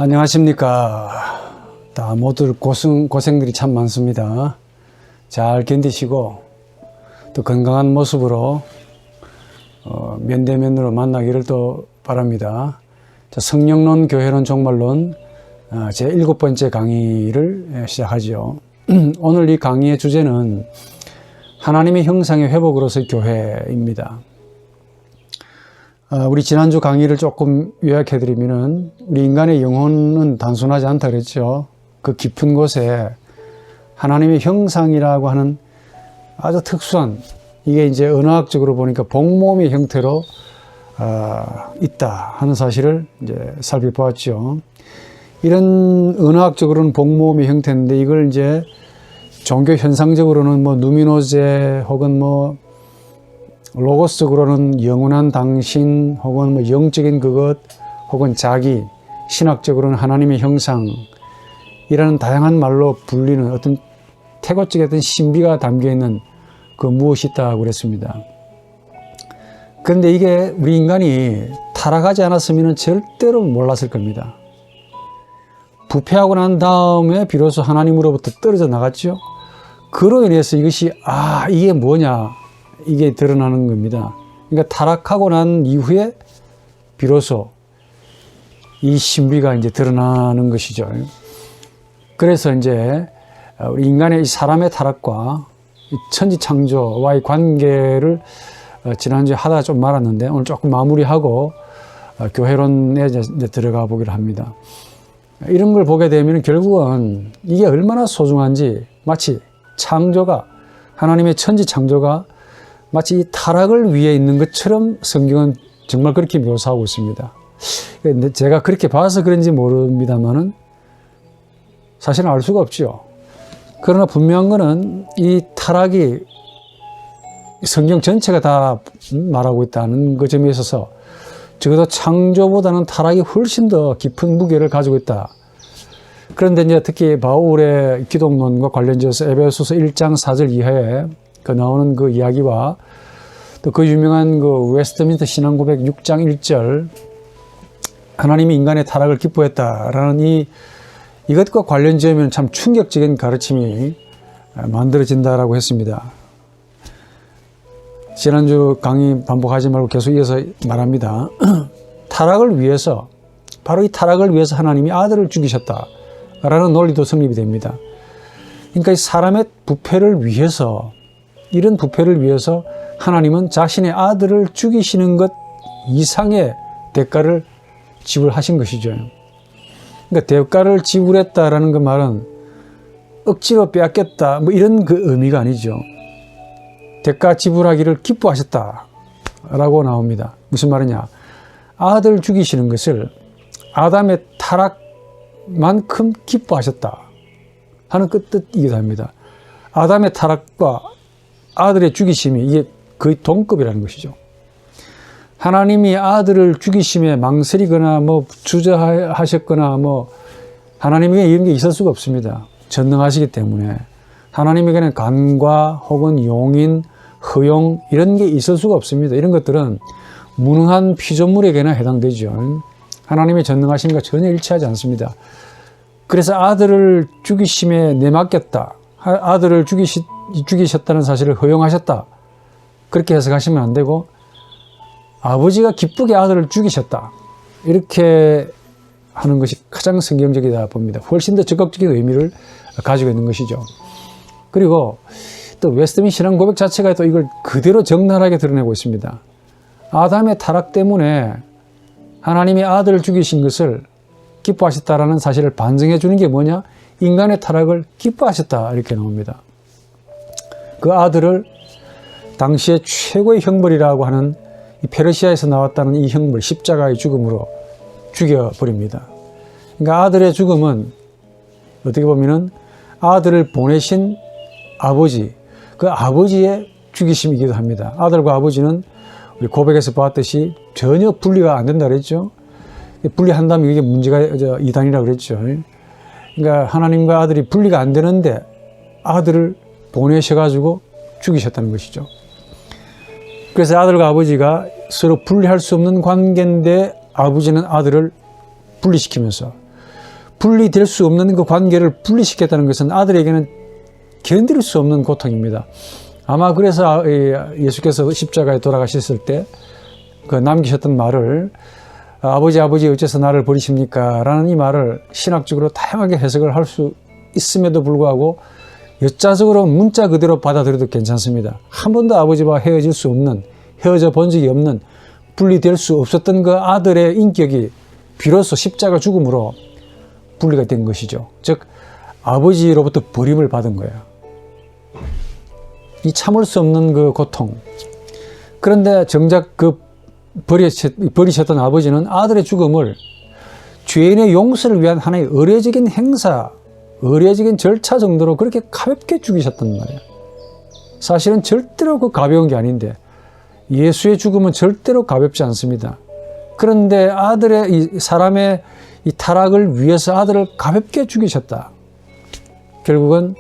안녕하십니까. 다 모두 고생들이 참 많습니다. 잘 견디시고 또 건강한 모습으로 면대면으로 만나기를 또 바랍니다. 자, 성령론 교회론 종말론 제 7번째 강의를 시작하죠. 오늘 이 강의의 주제는 하나님의 형상의 회복으로서의 교회입니다. 우리 지난주 강의를 조금 요약해드리면은 우리 인간의 영혼은 단순하지 않다 그랬죠. 그 깊은 곳에 하나님의 형상이라고 하는 아주 특수한, 이게 이제 언어학적으로 보니까 복몸의 형태로 있다 하는 사실을 이제 살펴보았죠. 이런 언어학적으로는 복몸의 형태인데 이걸 이제 종교 현상적으로는 뭐 누미노제 혹은 뭐 로고스적으로는 영원한 당신 혹은 뭐 영적인 그것 혹은 자기, 신학적으로는 하나님의 형상이라는 다양한 말로 불리는 어떤 태고적인 어떤 신비가 담겨있는 그 무엇이 있다고 그랬습니다. 그런데 이게 우리 인간이 타락하지 않았으면 절대로 몰랐을 겁니다. 부패하고 난 다음에 비로소 하나님으로부터 떨어져 나갔죠. 그로 인해서 이것이 이게 뭐냐, 이게 드러나는 겁니다. 그러니까 타락하고 난 이후에 비로소 이 신비가 이제 드러나는 것이죠. 그래서 이제 우리 인간의 이 사람의 타락과 이 천지 창조와의 관계를 지난주에 하다가 좀 말았는데 오늘 조금 마무리하고 교회론에 이제 들어가 보기로 합니다. 이런 걸 보게 되면 결국은 이게 얼마나 소중한지, 마치 창조가, 하나님의 천지 창조가 마치 이 타락을 위해 있는 것처럼 성경은 정말 그렇게 묘사하고 있습니다. 제가 그렇게 봐서 그런지 모릅니다만은 사실은 알 수가 없죠. 그러나 분명한 것은 이 타락이 성경 전체가 다 말하고 있다는 그 점에 있어서 적어도 창조보다는 타락이 훨씬 더 깊은 무게를 가지고 있다. 그런데 이제 특히 바울의 기독론과 관련지어서 에베소서 1장 4절 이하에 그 나오는 그 이야기와 또 그 유명한 그 웨스트민스터 신앙고백 6장 1절 하나님이 인간의 타락을 기뻐했다라는 이것과 관련지으면 참 충격적인 가르침이 만들어진다라고 했습니다. 지난주 강의 반복하지 말고 계속 이어서 말합니다. 타락을 위해서, 바로 이 타락을 위해서 하나님이 아들을 죽이셨다라는 논리도 성립이 됩니다. 그러니까 이 사람의 부패를 위해서, 이런 부패를 위해서 하나님은 자신의 아들을 죽이시는 것 이상의 대가를 지불하신 것이죠. 그러니까 대가를 지불했다라는 그 말은 억지로 빼앗겼다 뭐 이런 그 의미가 아니죠. 대가 지불하기를 기뻐하셨다라고 나옵니다. 무슨 말이냐? 아들 죽이시는 것을 아담의 타락만큼 기뻐하셨다 하는 그 뜻이기도 합니다. 아담의 타락과 아들의 죽이심이 이게 거의 동급이라는 것이죠. 하나님이 아들을 죽이심에 망설이거나 뭐 주저하셨거나 뭐 하나님에게 이런 게 있을 수가 없습니다. 전능하시기 때문에 하나님에게는 간과 혹은 용인, 허용 이런 게 있을 수가 없습니다. 이런 것들은 무능한 피조물에게나 해당되죠. 하나님의 전능하심과 전혀 일치하지 않습니다. 그래서 아들을 죽이심에 내맡겼다, 아들을 죽이셨다는 사실을 허용하셨다, 그렇게 해석하시면 안 되고 아버지가 기쁘게 아들을 죽이셨다, 이렇게 하는 것이 가장 성경적이다 봅니다. 훨씬 더 적극적인 의미를 가지고 있는 것이죠. 그리고 또 웨스트민스터 신앙 고백 자체가 또 이걸 그대로 적나라하게 드러내고 있습니다. 아담의 타락 때문에 하나님이 아들을 죽이신 것을 기뻐하셨다라는 사실을 반증해 주는 게 뭐냐? 인간의 타락을 기뻐하셨다, 이렇게 나옵니다. 그 아들을 당시의 최고의 형벌이라고 하는 이 페르시아에서 나왔다는 이 형벌, 십자가의 죽음으로 죽여버립니다. 그러니까 아들의 죽음은 어떻게 보면은 아들을 보내신 아버지, 그 아버지의 죽이심이기도 합니다. 아들과 아버지는 우리 고백에서 봤듯이 전혀 분리가 안 된다 그랬죠. 분리한다면 이게 문제가 이단이라고 그랬죠. 그러니까 하나님과 아들이 분리가 안 되는데 아들을 보내셔가지고 죽이셨다는 것이죠. 그래서 아들과 아버지가 서로 분리할 수 없는 관계인데 아버지는 아들을 분리시키면서 분리될 수 없는 그 관계를 분리시켰다는 것은 아들에게는 견딜 수 없는 고통입니다. 아마 그래서 예수께서 십자가에 돌아가셨을 때 그 남기셨던 말을 아버지 어째서 나를 버리십니까? 라는 이 말을 신학적으로 다양하게 해석을 할 수 있음에도 불구하고 여자적으로 문자 그대로 받아들여도 괜찮습니다. 한 번도 아버지와 헤어질 수 없는, 헤어져 본 적이 없는, 분리될 수 없었던 그 아들의 인격이 비로소 십자가 죽음으로 분리가 된 것이죠. 즉 아버지로부터 버림을 받은 거예요. 이 참을 수 없는 그 고통. 그런데 정작 그 버리셨던 아버지는 아들의 죽음을 죄인의 용서를 위한 하나의 의례적인 행사, 의례적인 절차 정도로 그렇게 가볍게 죽이셨단 말이에요. 사실은 절대로 그 가벼운 게 아닌데 예수의 죽음은 절대로 가볍지 않습니다. 그런데 이 사람의 이 타락을 위해서 아들을 가볍게 죽이셨다. 결국은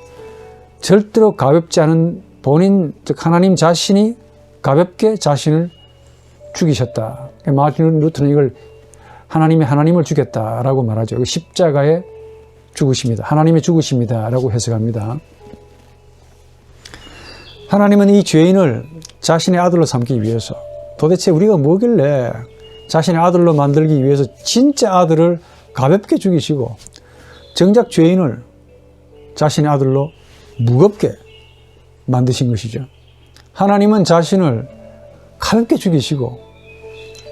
절대로 가볍지 않은 본인, 즉 하나님 자신이 가볍게 자신을 죽이셨다. 마틴 루터는 이걸 하나님을 죽였다라고 말하죠. 십자가의 죽으십니다. 하나님의 죽으십니다. 라고 해석합니다. 하나님은 이 죄인을 자신의 아들로 삼기 위해서 도대체 우리가 뭐길래 자신의 아들로 만들기 위해서 진짜 아들을 가볍게 죽이시고 정작 죄인을 자신의 아들로 무겁게 만드신 것이죠. 하나님은 자신을 가볍게 죽이시고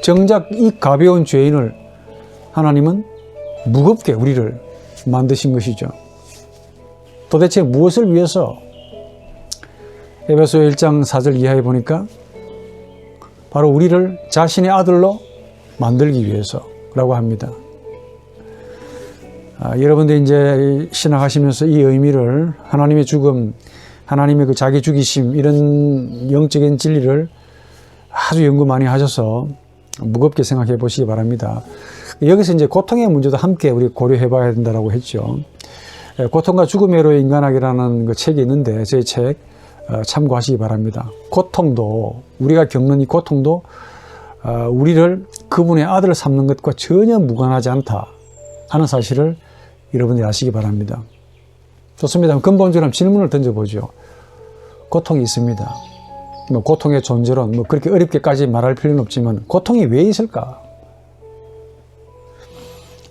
정작 이 가벼운 죄인을 하나님은 무겁게 우리를 만드신 것이죠. 도대체 무엇을 위해서? 에베소 1장 4절 이하에 보니까 바로 우리를 자신의 아들로 만들기 위해서라고 합니다. 여러분들 이제 신학하시면서 이 의미를 하나님의 죽음, 하나님의 그 자기 죽이심 이런 영적인 진리를 아주 연구 많이 하셔서 무겁게 생각해 보시기 바랍니다. 여기서 이제 고통의 문제도 함께 우리 고려해 봐야 된다고 했죠. 고통과 죽음의 애로의 인간학이라는 그 책이 있는데 제 책 참고하시기 바랍니다. 고통도 우리가 겪는 이 고통도 우리를 그분의 아들을 삼는 것과 전혀 무관하지 않다 하는 사실을 여러분들이 아시기 바랍니다. 좋습니다. 근본적으로 질문을 던져보죠. 고통이 있습니다. 고통의 존재론 그렇게 어렵게까지 말할 필요는 없지만 고통이 왜 있을까?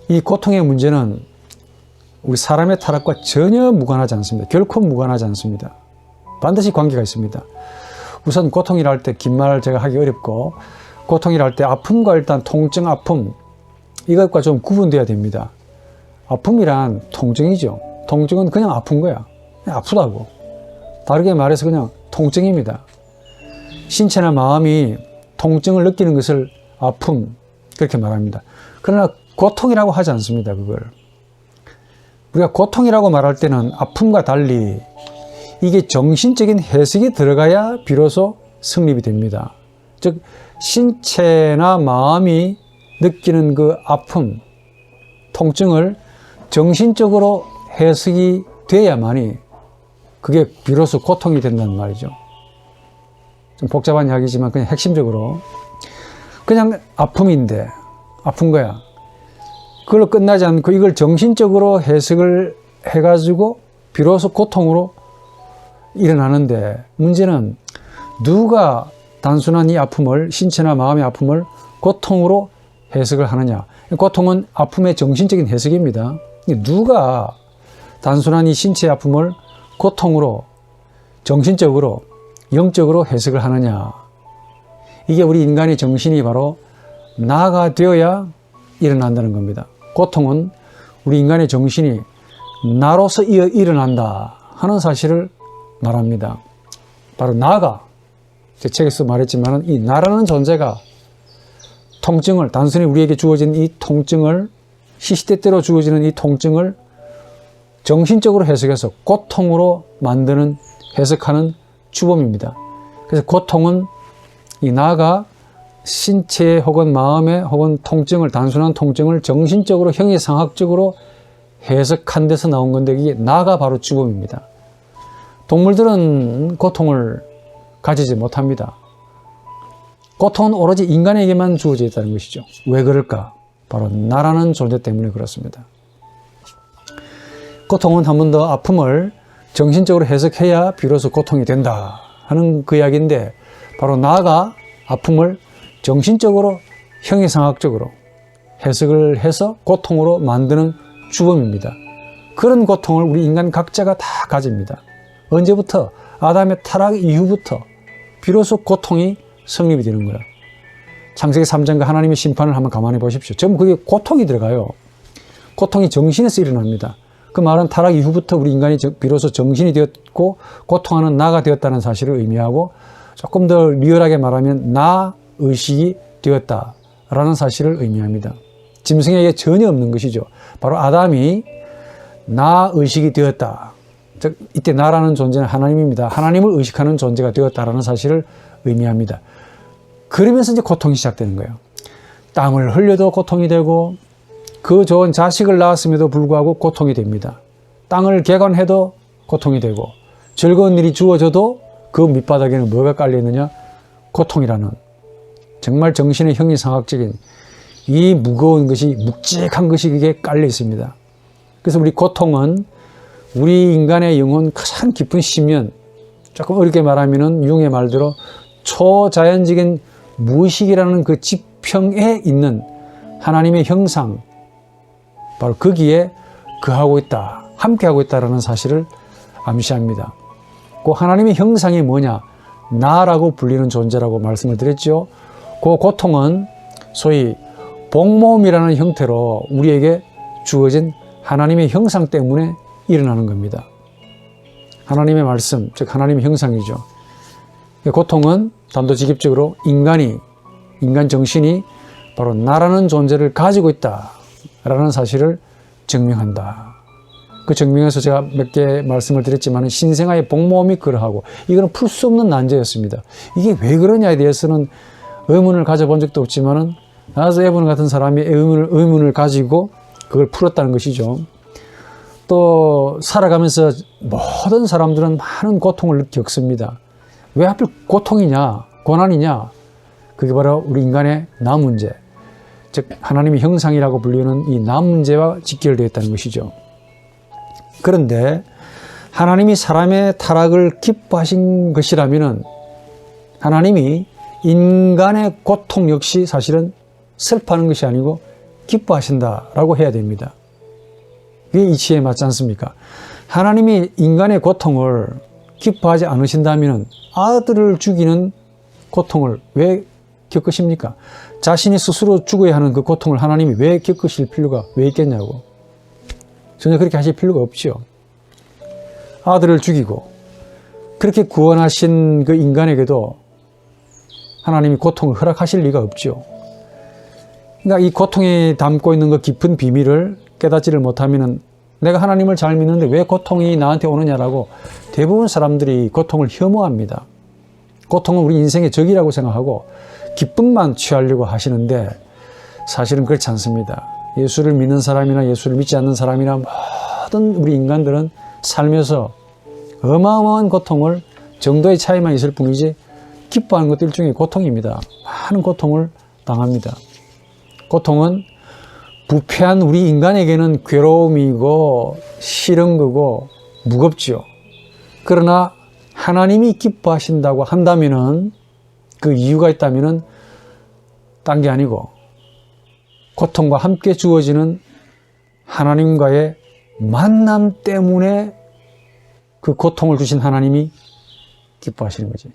이 고통의 문제는 우리 사람의 타락과 전혀 무관하지 않습니다. 결코 무관하지 않습니다. 반드시 관계가 있습니다. 우선 고통이라 할 때 긴 말 제가 하기 어렵고 고통이라 할 때 아픔과 일단 통증, 아픔 이것과 좀 구분돼야 됩니다. 아픔이란 통증이죠. 통증은 그냥 아픈 거야. 그냥 아프다고. 다르게 말해서 그냥 통증입니다. 신체나 마음이 통증을 느끼는 것을 아픔 그렇게 말합니다. 그러나 고통이라고 하지 않습니다. 그걸 우리가 고통이라고 말할 때는 아픔과 달리 이게 정신적인 해석이 들어가야 비로소 성립이 됩니다. 즉 신체나 마음이 느끼는 그 아픔, 통증을 정신적으로 해석이 돼야만이 그게 비로소 고통이 된다는 말이죠. 좀 복잡한 이야기지만 그냥 핵심적으로 그냥 아픔인데 아픈 거야. 그걸로 끝나지 않고 이걸 정신적으로 해석을 해가지고 비로소 고통으로 일어나는데 문제는 누가 단순한 이 아픔을 신체나 마음의 아픔을 고통으로 해석을 하느냐. 고통은 아픔의 정신적인 해석입니다. 누가 단순한 이 신체의 아픔을 고통으로 정신적으로 영적으로 해석을 하느냐. 이게 우리 인간의 정신이 바로 나가 되어야 일어난다는 겁니다. 고통은 우리 인간의 정신이 나로서 일어난다 하는 사실을 말합니다. 바로 나가, 제 책에서 말했지만 이 나라는 존재가 통증을, 단순히 우리에게 주어진 이 통증을, 시시때때로 주어지는 이 통증을 정신적으로 해석해서 고통으로 만드는, 해석하는 주범입니다. 그래서 고통은 이 나가 신체 혹은 마음의 혹은 통증을, 단순한 통증을 정신적으로 형이상학적으로 해석한 데서 나온 건데 이게 나가 바로 주범입니다. 동물들은 고통을 가지지 못합니다. 고통은 오로지 인간에게만 주어져 있다는 것이죠. 왜 그럴까? 바로 나라는 존재 때문에 그렇습니다. 고통은 한 번 더 아픔을 정신적으로 해석해야 비로소 고통이 된다 하는 그 이야기인데, 바로 나가 아픔을 정신적으로 형이상학적으로 해석을 해서 고통으로 만드는 주범입니다. 그런 고통을 우리 인간 각자가 다 가집니다. 언제부터? 아담의 타락 이후부터 비로소 고통이 성립이 되는 거예요. 창세기 3장과 하나님의 심판을 한번 가만히 보십시오. 전부 그게 고통이 들어가요. 고통이 정신에서 일어납니다. 그 말은 타락 이후부터 우리 인간이 비로소 정신이 되었고 고통하는 나가 되었다는 사실을 의미하고, 조금 더 리얼하게 말하면 나 의식이 되었다라는 사실을 의미합니다. 짐승에게 전혀 없는 것이죠. 바로 아담이 나 의식이 되었다. 즉 이때 나라는 존재는 하나님입니다. 하나님을 의식하는 존재가 되었다라는 사실을 의미합니다. 그러면서 이제 고통이 시작되는 거예요. 땀을 흘려도 고통이 되고, 그 좋은 자식을 낳았음에도 불구하고 고통이 됩니다. 땅을 개간해도 고통이 되고, 즐거운 일이 주어져도 그 밑바닥에는 뭐가 깔려있느냐? 고통이라는, 정말 정신의 형이상학적인 이 무거운 것이, 묵직한 것이 그게 깔려 있습니다. 그래서 우리 고통은 우리 인간의 영혼 가장 깊은 심연, 조금 어렵게 말하면은 융의 말대로 초자연적인 무의식이라는 그 지평에 있는 하나님의 형상, 바로 거기에 거하고 있다, 함께하고 있다는 사실을 암시합니다. 그 하나님의 형상이 뭐냐? 나라고 불리는 존재라고 말씀을 드렸죠. 그 고통은 소위 복몸이라는 형태로 우리에게 주어진 하나님의 형상 때문에 일어나는 겁니다. 하나님의 말씀, 즉 하나님의 형상이죠. 고통은 단도직입적으로 인간 정신이 바로 나라는 존재를 가지고 있다라는 사실을 증명한다. 그 증명에서 제가 몇 개 말씀을 드렸지만 신생아의 복몸이 그러하고, 이거는 풀 수 없는 난제였습니다. 이게 왜 그러냐에 대해서는 의문을 가져본 적도 없지만은 나즈에브는 같은 사람이 의문을 가지고 그걸 풀었다는 것이죠. 또 살아가면서 모든 사람들은 많은 고통을 겪습니다. 왜 하필 고통이냐, 고난이냐? 그게 바로 우리 인간의 나 문제, 즉 하나님의 형상이라고 불리는 이 나 문제와 직결되어 있다는 것이죠. 그런데 하나님이 사람의 타락을 기뻐하신 것이라면 하나님이 인간의 고통 역시 사실은 슬퍼하는 것이 아니고 기뻐하신다라고 해야 됩니다. 그게 이치에 맞지 않습니까? 하나님이 인간의 고통을 기뻐하지 않으신다면 아들을 죽이는 고통을 왜 겪으십니까? 자신이 스스로 죽어야 하는 그 고통을 하나님이 왜 겪으실 필요가 왜 있겠냐고. 전혀 그렇게 하실 필요가 없죠. 아들을 죽이고 그렇게 구원하신 그 인간에게도 하나님이 고통을 허락하실 리가 없죠. 그러니까 이 고통에 담고 있는 그 깊은 비밀을 깨닫지를 못하면은 내가 하나님을 잘 믿는데 왜 고통이 나한테 오느냐라고 대부분 사람들이 고통을 혐오합니다. 고통은 우리 인생의 적이라고 생각하고 기쁨만 취하려고 하시는데 사실은 그렇지 않습니다. 예수를 믿는 사람이나 예수를 믿지 않는 사람이나 모든 우리 인간들은 살면서 어마어마한 고통을 정도의 차이만 있을 뿐이지 기뻐하는 것도 일종의 고통입니다. 많은 고통을 당합니다. 고통은 부패한 우리 인간에게는 괴로움이고 싫은 거고 무겁죠. 그러나 하나님이 기뻐하신다고 한다면은 그 이유가 있다면은 딴 게 아니고 고통과 함께 주어지는 하나님과의 만남 때문에 그 고통을 주신 하나님이 기뻐하시는 거지.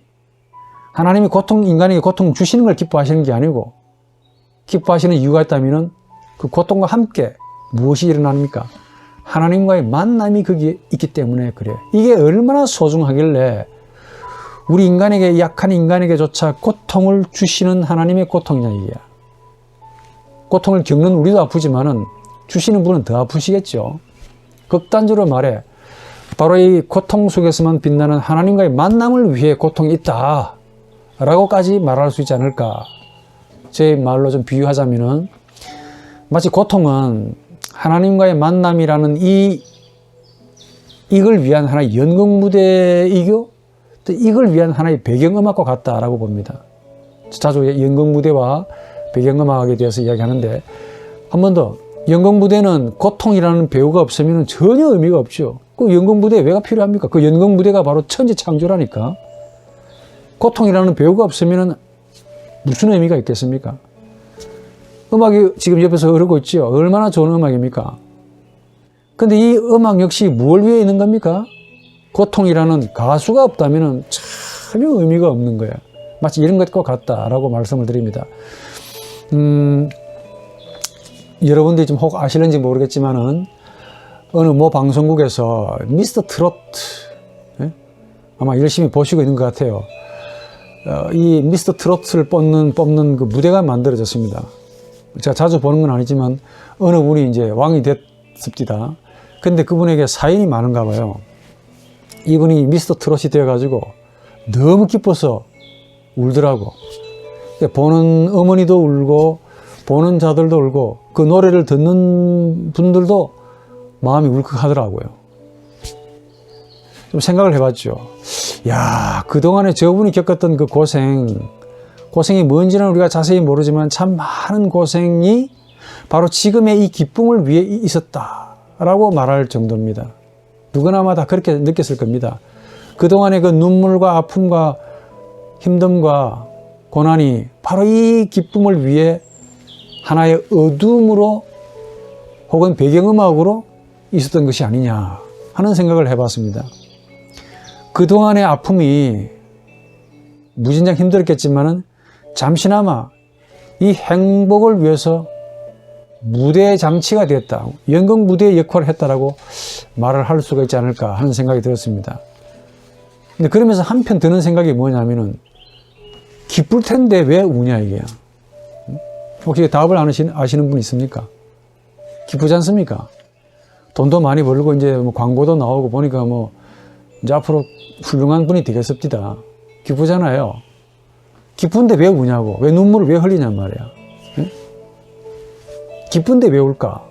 하나님이 인간에게 고통 주시는 걸 기뻐하시는 게 아니고 기뻐하시는 이유가 있다면은 그 고통과 함께 무엇이 일어납니까? 하나님과의 만남이 거기에 있기 때문에 그래요. 이게 얼마나 소중하길래 우리 인간에게, 약한 인간에게조차 고통을 주시는 하나님의 고통이냐 이게. 고통을 겪는 우리도 아프지만은 주시는 분은 더 아프시겠죠. 극단적으로 말해 바로 이 고통 속에서만 빛나는 하나님과의 만남을 위해 고통이 있다 라고까지 말할 수 있지 않을까. 제 말로 좀 비유하자면은 마치 고통은 하나님과의 만남이라는 이걸 위한 하나의 연극무대이고 또 이걸 위한 하나의 배경음악과 같다라고 봅니다. 자주 연극무대와 배경음악에 대해서 이야기하는데 한 번 더 연극무대는 고통이라는 배우가 없으면 전혀 의미가 없죠. 그 연극무대에 왜가 필요합니까? 그 연극무대가 바로 천지창조라니까. 고통이라는 배우가 없으면 무슨 의미가 있겠습니까? 음악이 지금 옆에서 흐르고 있죠. 얼마나 좋은 음악입니까? 근데 이 음악 역시 무엇을 위해 있는 겁니까? 고통이라는 가수가 없다면 전혀 의미가 없는 거야. 마치 이런 것과 같다라고 말씀을 드립니다. 여러분들이 좀 혹 아실는지 모르겠지만은 어느 모 방송국에서 미스터 트로트, 예? 아마 열심히 보시고 있는 것 같아요. 이 미스터 트로트를 뽑는 그 무대가 만들어졌습니다. 제가 자주 보는 건 아니지만 어느 분이 이제 왕이 됐습니다. 근데 그분에게 사연이 많은가 봐요. 이분이 미스터 트롯이 되어가지고 너무 기뻐서 울더라고. 보는 어머니도 울고 보는 자들도 울고 그 노래를 듣는 분들도 마음이 울컥하더라고요. 좀 생각을 해봤죠. 야, 그동안에 저분이 겪었던 그 고생이 뭔지는 우리가 자세히 모르지만 참 많은 고생이 바로 지금의 이 기쁨을 위해 있었다라고 말할 정도입니다. 누구나 다 그렇게 느꼈을 겁니다. 그동안의 그 눈물과 아픔과 힘듦과 고난이 바로 이 기쁨을 위해 하나의 어둠으로 혹은 배경음악으로 있었던 것이 아니냐 하는 생각을 해봤습니다. 그동안의 아픔이 무진장 힘들었겠지만은 잠시나마 이 행복을 위해서 무대의 장치가 되었다. 연극 무대의 역할을 했다라고 말을 할 수가 있지 않을까 하는 생각이 들었습니다. 근데 그러면서 한편 드는 생각이 뭐냐면은 기쁠 텐데 왜 우냐 이게야. 혹시 답을 아시는 분 있습니까? 기쁘지 않습니까? 돈도 많이 벌고 이제 뭐 광고도 나오고 보니까 뭐 이제 앞으로 훌륭한 분이 되겠습니다. 기쁘잖아요. 기쁜데 왜 우냐고. 왜 눈물을 왜 흘리냔 말이야. 응? 기쁜데 왜 울까?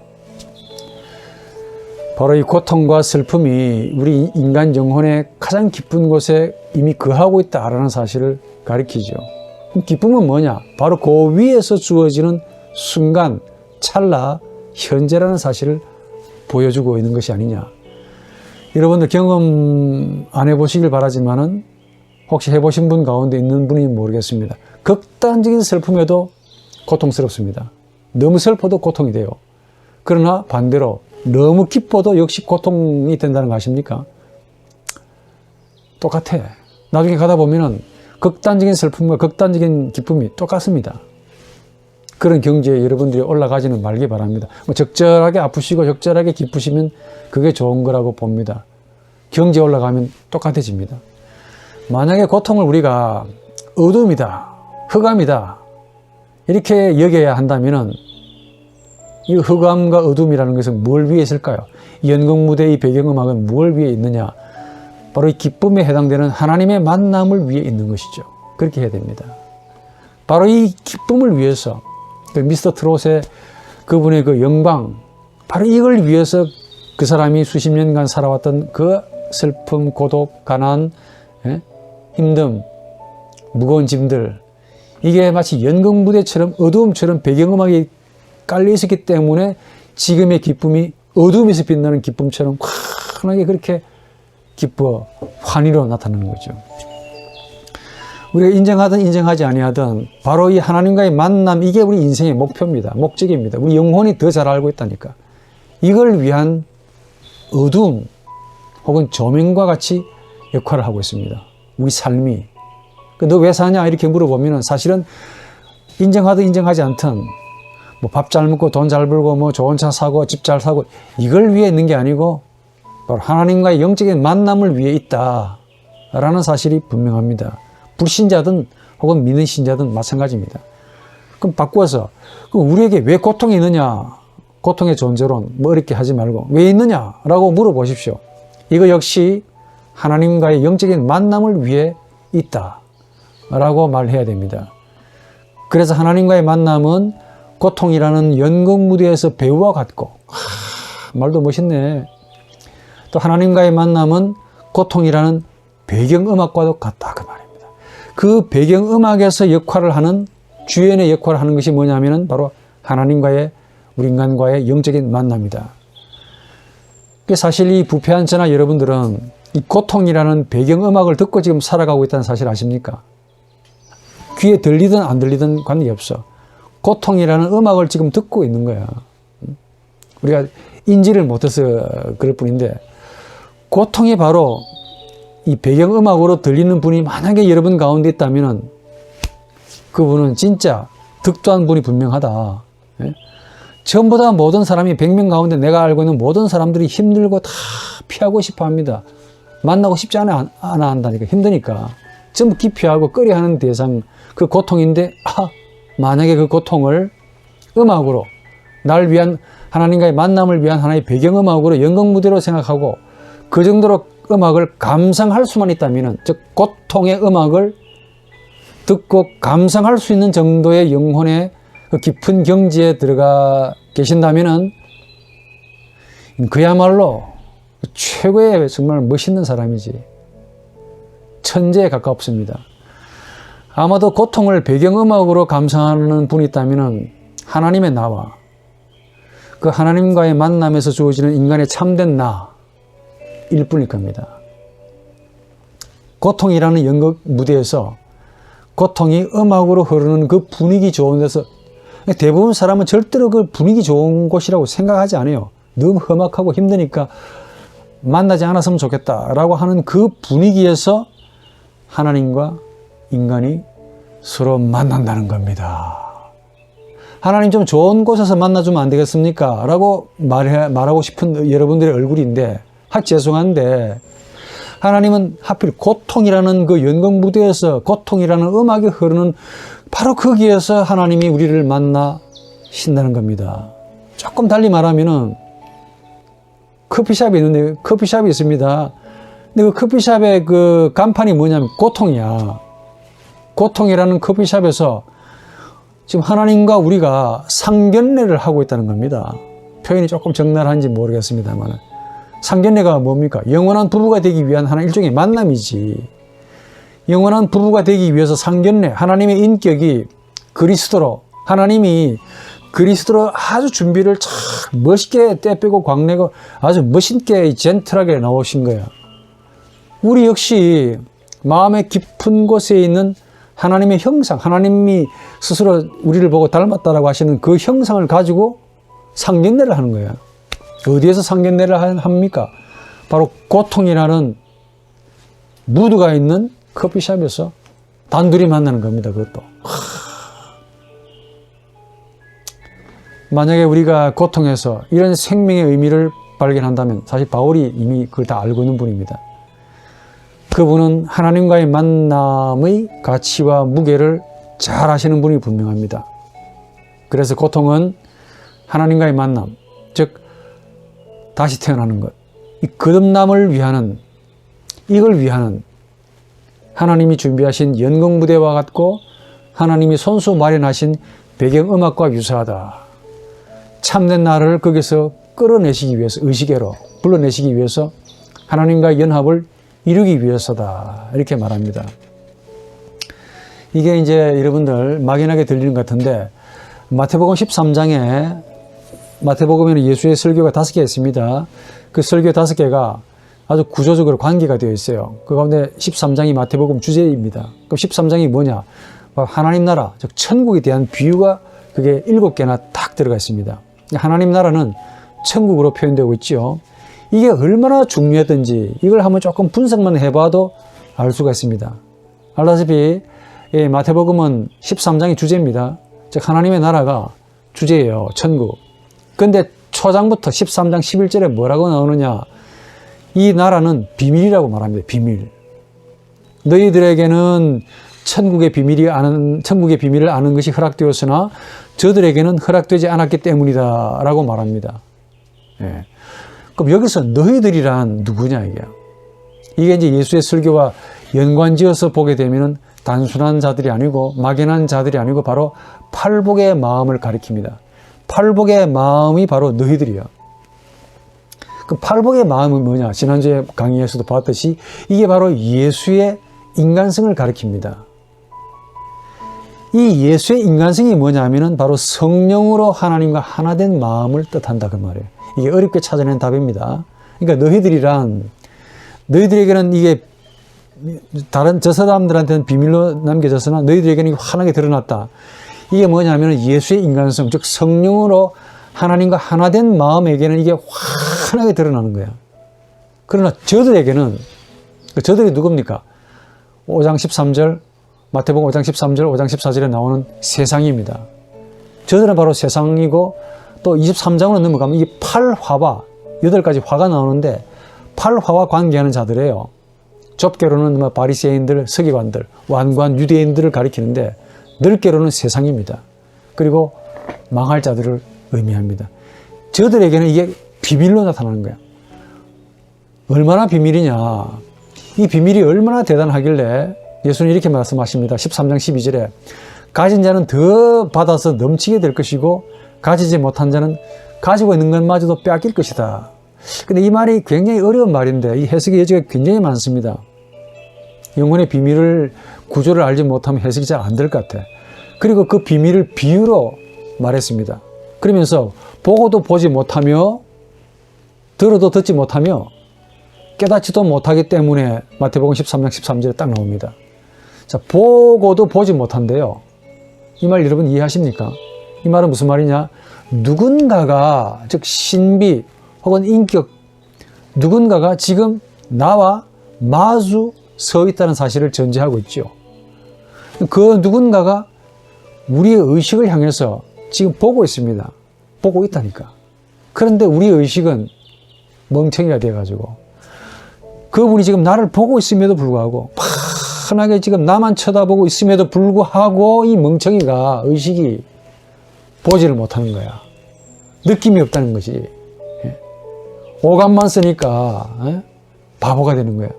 바로 이 고통과 슬픔이 우리 인간 영혼의 가장 깊은 곳에 이미 거하고 있다라는 사실을 가리키죠. 기쁨은 뭐냐? 바로 그 위에서 주어지는 순간, 찰나, 현재라는 사실을 보여주고 있는 것이 아니냐. 여러분들 경험 안 해보시길 바라지만은 혹시 해보신 분 가운데 있는 분이 모르겠습니다. 극단적인 슬픔에도 고통스럽습니다. 너무 슬퍼도 고통이 돼요. 그러나 반대로 너무 기뻐도 역시 고통이 된다는 거 아십니까? 똑같아. 나중에 가다 보면은 극단적인 슬픔과 극단적인 기쁨이 똑같습니다. 그런 경지에 여러분들이 올라가지는 말기 바랍니다. 적절하게 아프시고 적절하게 기쁘시면 그게 좋은 거라고 봅니다. 경지에 올라가면 똑같아집니다. 만약에 고통을 우리가 어둠이다, 흑암이다 이렇게 여겨야 한다면은 이 흑암과 어둠이라는 것은 뭘 위해 있을까요? 연극 무대의 배경음악은 뭘 위해 있느냐? 바로 이 기쁨에 해당되는 하나님의 만남을 위해 있는 것이죠. 그렇게 해야 됩니다. 바로 이 기쁨을 위해서 그 미스터 트롯의 그분의 그 영광, 바로 이걸 위해서 그 사람이 수십 년간 살아왔던 그 슬픔, 고독, 가난, 힘듦, 무거운 짐들, 이게 마치 연극 무대처럼 어두움처럼 배경음악이 깔려 있었기 때문에 지금의 기쁨이 어둠에서 빛나는 기쁨처럼 환하게 그렇게 기뻐 환희로 나타나는 거죠. 우리가 인정하든 인정하지 아니하든 바로 이 하나님과의 만남, 이게 우리 인생의 목표입니다. 목적입니다. 우리 영혼이 더 잘 알고 있다니까. 이걸 위한 어둠 혹은 조명과 같이 역할을 하고 있습니다. 우리 삶이. 너 왜 사냐 이렇게 물어보면 사실은 인정하든 인정하지 않든 뭐 밥 잘 먹고 돈 잘 벌고 뭐 좋은 차 사고 집 잘 사고 이걸 위해 있는 게 아니고 바로 하나님과의 영적인 만남을 위해 있다라는 사실이 분명합니다. 불신자든 혹은 믿는 신자든 마찬가지입니다. 그럼 바꾸어서 그럼 우리에게 왜 고통이 있느냐? 고통의 존재론 뭐 이렇게 하지 말고 왜 있느냐라고 물어보십시오. 이거 역시 하나님과의 영적인 만남을 위해 있다라고 말해야 됩니다. 그래서 하나님과의 만남은 고통이라는 연극 무대에서 배우와 같고, 말도 멋있네. 또 하나님과의 만남은 고통이라는 배경음악과도 같다 그 말입니다. 그 배경음악에서 역할을 하는 주연의 역할을 하는 것이 뭐냐면은 바로 하나님과의 우리 인간과의 영적인 만남이다. 사실 이 부패한 저나 여러분들은 이 고통이라는 배경음악을 듣고 지금 살아가고 있다는 사실 아십니까? 귀에 들리든 안 들리든 관계없어. 고통이라는 음악을 지금 듣고 있는 거야. 우리가 인지를 못해서 그럴 뿐인데, 고통이 바로 이 배경음악으로 들리는 분이 만약에 여러분 가운데 있다면 그분은 진짜 득도한 분이 분명하다. 전부 다 모든 사람이 100명 가운데 내가 알고 있는 모든 사람들이 힘들고 다 피하고 싶어 합니다. 만나고 싶지 않아 한다니까. 힘드니까. 전부 기피하고 꺼려하는 대상, 그 고통인데, 만약에 그 고통을 음악으로, 날 위한, 하나님과의 만남을 위한 하나의 배경음악으로 영광무대로 생각하고 그 정도로 음악을 감상할 수만 있다면, 즉 고통의 음악을 듣고 감상할 수 있는 정도의 영혼의 그 깊은 경지에 들어가 계신다면 그야말로 최고의 정말 멋있는 사람이지. 천재에 가깝습니다. 아마도 고통을 배경음악으로 감상하는 분이 있다면 하나님의 나와 그 하나님과의 만남에서 주어지는 인간의 참된 나일 뿐일 겁니다. 고통이라는 연극 무대에서 고통이 음악으로 흐르는 그 분위기 좋은 데서, 대부분 사람은 절대로 그 분위기 좋은 곳이라고 생각하지 않아요. 너무 험악하고 힘드니까 만나지 않았으면 좋겠다라고 하는 그 분위기에서 하나님과 인간이 서로 만난다는 겁니다. 하나님 좀 좋은 곳에서 만나주면 안 되겠습니까? 라고 말하고 싶은 여러분들의 얼굴인데, 죄송한데 하나님은 하필 고통이라는 그 연극 무대에서 고통이라는 음악이 흐르는 바로 거기에서 하나님이 우리를 만나신다는 겁니다. 조금 달리 말하면은 커피숍이 있는데, 커피숍이 있습니다. 근데 그 커피숍의 그 간판이 뭐냐면 고통이야. 고통이라는 커피숍에서 지금 하나님과 우리가 상견례를 하고 있다는 겁니다. 표현이 조금 적나라한지 모르겠습니다만, 상견례가 뭡니까? 영원한 부부가 되기 위한 하나의 일종의 만남이지. 영원한 부부가 되기 위해서 상견례, 하나님의 인격이 그리스도로, 하나님이 그리스도로 아주 준비를 참 멋있게 떼빼고 광내고 아주 멋있게 젠틀하게 나오신 거야. 우리 역시 마음의 깊은 곳에 있는 하나님의 형상, 하나님이 스스로 우리를 보고 닮았다라고 하시는 그 형상을 가지고 상견례를 하는 거예요. 어디에서 상견례를 합니까? 바로 고통이라는 무드가 있는 커피숍에서 단둘이 만나는 겁니다. 그것도. 만약에 우리가 고통에서 이런 생명의 의미를 발견한다면, 사실 바울이 이미 그걸 다 알고 있는 분입니다. 그분은 하나님과의 만남의 가치와 무게를 잘 아시는 분이 분명합니다. 그래서 고통은 하나님과의 만남, 즉 다시 태어나는 것, 이 거듭남을 위하는, 이걸 위하는 하나님이 준비하신 연극무대와 같고 하나님이 손수 마련하신 배경음악과 유사하다. 참된 나를 거기서 끌어내시기 위해서, 의식계로 불러내시기 위해서 하나님과의 연합을 이루기 위해서다. 이렇게 말합니다. 이게 이제 여러분들 막연하게 들리는 것 같은데, 마태복음 13장에 마태복음에는 예수의 설교가 5개 있습니다. 그 설교 5개가 아주 구조적으로 관계가 되어 있어요. 그 가운데 13장이 마태복음 주제입니다. 그럼 13장이 뭐냐? 하나님 나라, 즉 천국에 대한 비유가 그게 7개나 딱 들어가 있습니다. 하나님 나라는 천국으로 표현되고 있죠. 이게 얼마나 중요했던지 이걸 한번 조금 분석만 해봐도 알 수가 있습니다. 알다시피 마태복음은 13장이 주제입니다. 즉 하나님의 나라가 주제예요. 천국. 근데 초장부터 13장 11절에 뭐라고 나오느냐? 이 나라는 비밀이라고 말합니다. 비밀. 너희들에게는 천국의 비밀을 아는 것이 허락되었으나 저들에게는 허락되지 않았기 때문이다 라고 말합니다. 예. 그럼 여기서 너희들이란 누구냐 이게 이제 예수의 설교와 연관지어서 보게 되면 단순한 자들이 아니고 막연한 자들이 아니고 바로 팔복의 마음을 가리킵니다. 팔복의 마음이 바로 너희들이야. 그 팔복의 마음은 뭐냐? 지난주에 강의에서도 봤듯이 이게 바로 예수의 인간성을 가리킵니다. 이 예수의 인간성이 뭐냐면은 바로 성령으로 하나님과 하나 된 마음을 뜻한다 그 말이에요. 이게 어렵게 찾아낸 답입니다. 그러니까 너희들에게는 이게 다른 저 사람들한테는 비밀로 남겨졌으나 너희들에게는 환하게 드러났다. 이게 뭐냐면 예수의 인간성, 즉 성령으로 하나님과 하나 된 마음에게는 이게 환하게 드러나는 거야. 그러나 저들에게는, 저들이 누굽니까? 5장 13절, 마태복음 5장 13절, 5장 14절에 나오는 세상입니다. 저들은 바로 세상이고, 또 23장으로 넘어가면 이 8화와 8가지 화가 나오는데 8화와 관계하는 자들이에요. 좁게로는 바리새인들, 서기관들, 완관 유대인들을 가리키는데 넓게로는 세상입니다. 그리고 망할 자들을 의미합니다. 저들에게는 이게 비밀로 나타나는 거야. 얼마나 비밀이냐. 이 비밀이 얼마나 대단하길래 예수는 이렇게 말씀하십니다. 13장 12절에 가진 자는 더 받아서 넘치게 될 것이고 가지지 못한 자는 가지고 있는 것마저도 빼앗길 것이다. 근데 이 말이 굉장히 어려운 말인데 이 해석의 여지가 굉장히 많습니다. 영혼의 비밀을, 구조를 알지 못하면 해석이 잘 안 될 것 같아. 그리고 그 비밀을 비유로 말했습니다. 그러면서 보고도 보지 못하며 들어도 듣지 못하며 깨닫지도 못하기 때문에 마태복음 13장 13절에 딱 나옵니다. 자, 보고도 보지 못한대요. 이 말 여러분 이해하십니까? 이 말은 무슨 말이냐? 누군가가, 즉 신비 혹은 인격, 누군가가 지금 나와 마주 서 있다는 사실을 전제하고 있죠. 그 누군가가 우리의 의식을 향해서 지금 보고 있습니다. 보고 있다니까. 그런데 우리의 의식은 멍청이가 돼가지고 그분이 지금 나를 보고 있음에도 불구하고 편하게 지금 나만 쳐다보고 있음에도 불구하고 이 멍청이가 의식이 보지를 못하는 거야. 느낌이 없다는 것이. 오감만 쓰니까 바보가 되는 거야.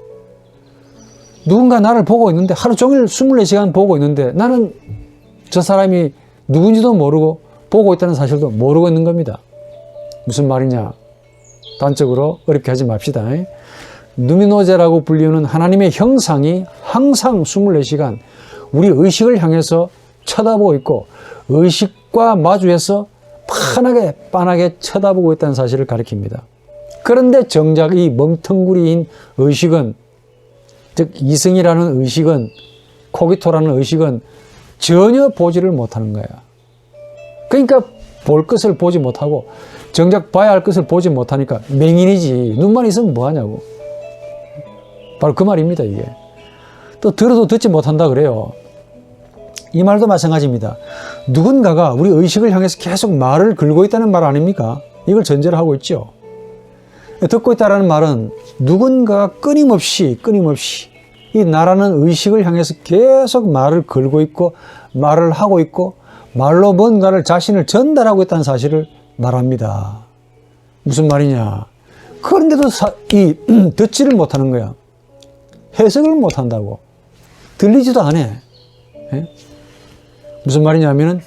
누군가 나를 보고 있는데 하루 종일 24시간 보고 있는데 나는 저 사람이 누군지도 모르고 보고 있다는 사실도 모르고 있는 겁니다. 무슨 말이냐? 단적으로 어렵게 하지 맙시다. 누미노제라고 불리는 하나님의 형상이 항상 24시간 우리 의식을 향해서 쳐다보고 있고 의식과 마주해서 빤하게 쳐다보고 있다는 사실을 가리킵니다. 그런데 정작 이 멍텅구리인 의식은, 즉 이성이라는 의식은, 코기토라는 의식은 전혀 보지를 못하는 거야. 그러니까 볼 것을 보지 못하고 정작 봐야 할 것을 보지 못하니까 맹인이지. 눈만 있으면 뭐하냐고. 바로 그 말입니다. 이게. 또 들어도 듣지 못한다 그래요. 이 말도 마찬가지입니다. 누군가가 우리 의식을 향해서 계속 말을 걸고 있다는 말 아닙니까? 이걸 전제로 하고 있죠. 듣고 있다는 말은 누군가가 끊임없이 이 나라는 의식을 향해서 계속 말을 걸고 있고 말을 하고 있고 말로 뭔가를 자신을 전달하고 있다는 사실을 말합니다. 무슨 말이냐? 그런데도 듣지를 못하는 거야. 해석을 못한다고. 들리지도 않아. 무슨 말이냐면은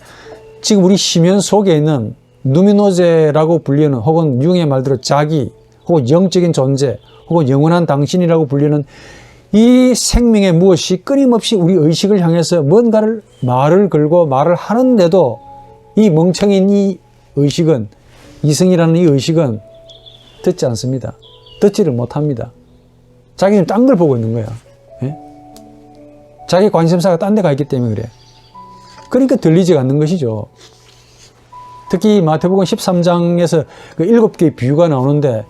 지금 우리 심연 속에 있는 누미노제라고 불리는 혹은 융의 말대로 자기 혹은 영적인 존재 혹은 영원한 당신이라고 불리는 이 생명의 무엇이 끊임없이 우리 의식을 향해서 뭔가를 말을 걸고 말을 하는데도 이 멍청인 이 의식은, 이성이라는 이 의식은 듣지 않습니다. 듣지를 못합니다. 자기는 딴 걸 보고 있는 거야. 자기 관심사가 딴 데 가 있기 때문에 그래. 그러니까 들리지 않는 것이죠. 특히 마태복음 13장에서 그 7개의 비유가 나오는데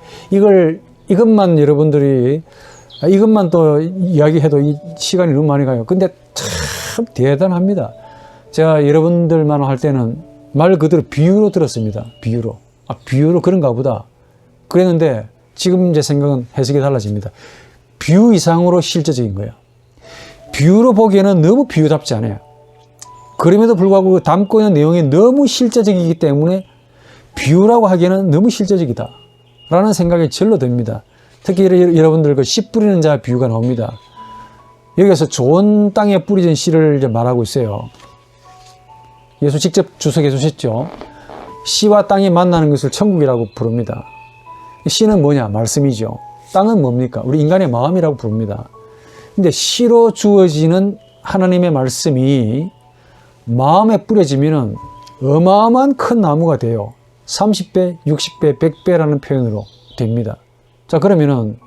이것만 여러분들이 이것만 또 이야기해도 이 시간이 너무 많이 가요. 근데 참 대단합니다. 제가 여러분들만 할 때는 말 그대로 비유로 들었습니다. 비유로 그런가 보다. 그랬는데 지금 제 생각은 해석이 달라집니다. 비유 이상으로 실제적인 거예요. 비유로 보기에는 너무 비유답지 않아요. 그럼에도 불구하고 담고 있는 내용이 너무 실제적이기 때문에 비유라고 하기에는 너무 실제적이다 라는 생각이 절로 듭니다. 특히 여러분들 그 씨 뿌리는 자 비유가 나옵니다. 여기서 좋은 땅에 뿌려진 씨를 이제 말하고 있어요. 예수 직접 주석해 주셨죠. 씨와 땅이 만나는 것을 천국이라고 부릅니다. 씨는 뭐냐? 말씀이죠. 땅은 뭡니까? 우리 인간의 마음이라고 부릅니다. 근데 씨로 주어지는 하나님의 말씀이 마음에 뿌려지면은 어마어마한 큰 나무가 돼요. 30배, 60배, 100배라는 표현으로 됩니다. 자, 그러면은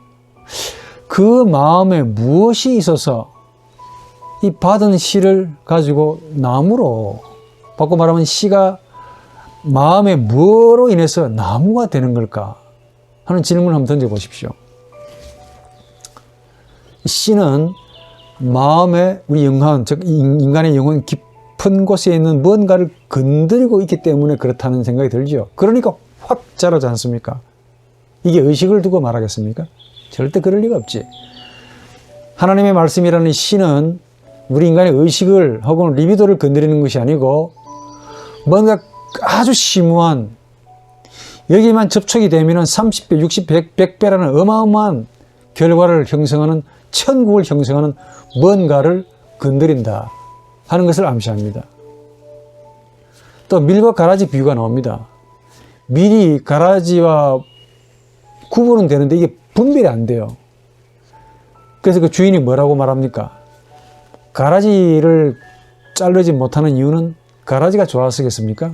그 마음에 무엇이 있어서 이 받은 씨를 가지고 나무로, 바꿔 말하면 씨가 마음에 뭐로 인해서 나무가 되는 걸까 하는 질문을 한번 던져보십시오. 씨는 마음의 우리 영혼, 즉 인간의 영혼 깊은 곳에 있는 뭔가를 건드리고 있기 때문에 그렇다는 생각이 들죠. 그러니까 확 자라지 않습니까? 이게 의식을 두고 말하겠습니까? 절대 그럴 리가 없지. 하나님의 말씀이라는 씨는 우리 인간의 의식을 혹은 리비도를 건드리는 것이 아니고 뭔가 아주 심오한, 여기만 접촉이 되면 30배, 60배, 100배라는 어마어마한 결과를 형성하는, 천국을 형성하는 뭔가를 건드린다 하는 것을 암시합니다. 또 밀과 가라지 비유가 나옵니다. 밀이 가라지와 구분은 되는데 이게 분별이 안 돼요. 그래서 그 주인이 뭐라고 말합니까? 가라지를 자르지 못하는 이유는 가라지가 좋아서겠습니까?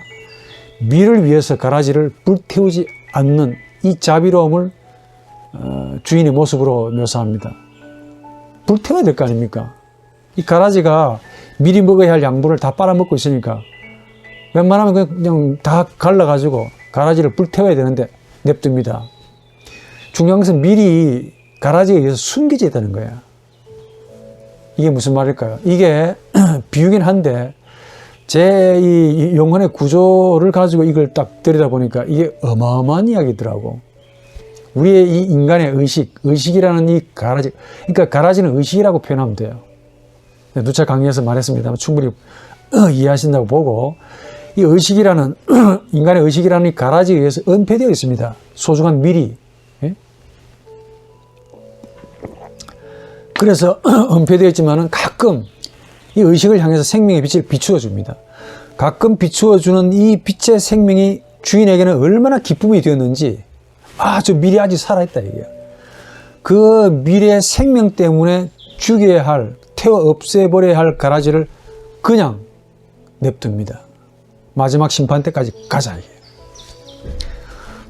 밀을 위해서 가라지를 불태우지 않는 이 자비로움을 주인의 모습으로 묘사합니다. 불태워야 될 거 아닙니까? 이 가라지가 밀이 먹어야 할 양분을 다 빨아먹고 있으니까 웬만하면 그냥 다 갈라가지고 가라지를 불태워야 되는데 냅둡니다. 중요한 것은 밀이 가라지에 의해서 숨겨져 있다는 거야. 이게 무슨 말일까요? 이게 비유긴 한데 제 이 영혼의 구조를 가지고 이걸 딱 들여다보니까 이게 어마어마한 이야기더라고. 우리의 이 인간의 의식이라는 이 가라지, 그러니까 가라지는 의식이라고 표현하면 돼요. 누차 강의에서 말했습니다만 충분히 이해하신다고 보고, 이 의식이라는, 인간의 의식이라는 이 가라지에 의해서 은폐되어 있습니다. 소중한 밀이. 예? 그래서 은폐되어 있지만은 가끔 이 의식을 향해서 생명의 빛을 비추어 줍니다. 가끔 비추어 주는 이 빛의 생명이 주인에게는 얼마나 기쁨이 되었는지, 저 밀이 아직 살아있다 이게야. 그 밀의 생명 때문에 죽여야 할, 태워 없애버려야 할 가라지를 그냥 냅둡니다. 마지막 심판 때까지 가자 이게.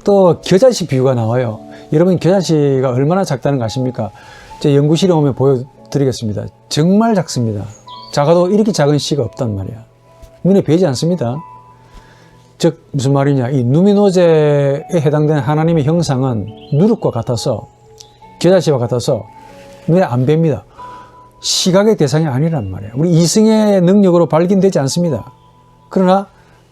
또 겨자씨 비유가 나와요. 여러분 겨자씨가 얼마나 작다는 거 아십니까? 제 연구실에 오면 보여드리겠습니다. 정말 작습니다. 작아도 이렇게 작은 씨가 없단 말이야. 눈에 보이지 않습니다. 즉 무슨 말이냐, 이 누미노제에 해당되는 하나님의 형상은 누룩과 같아서, 겨자씨와 같아서 눈에 안 뵙니다. 시각의 대상이 아니란 말이에요. 우리 이승의 능력으로 발견되지 않습니다. 그러나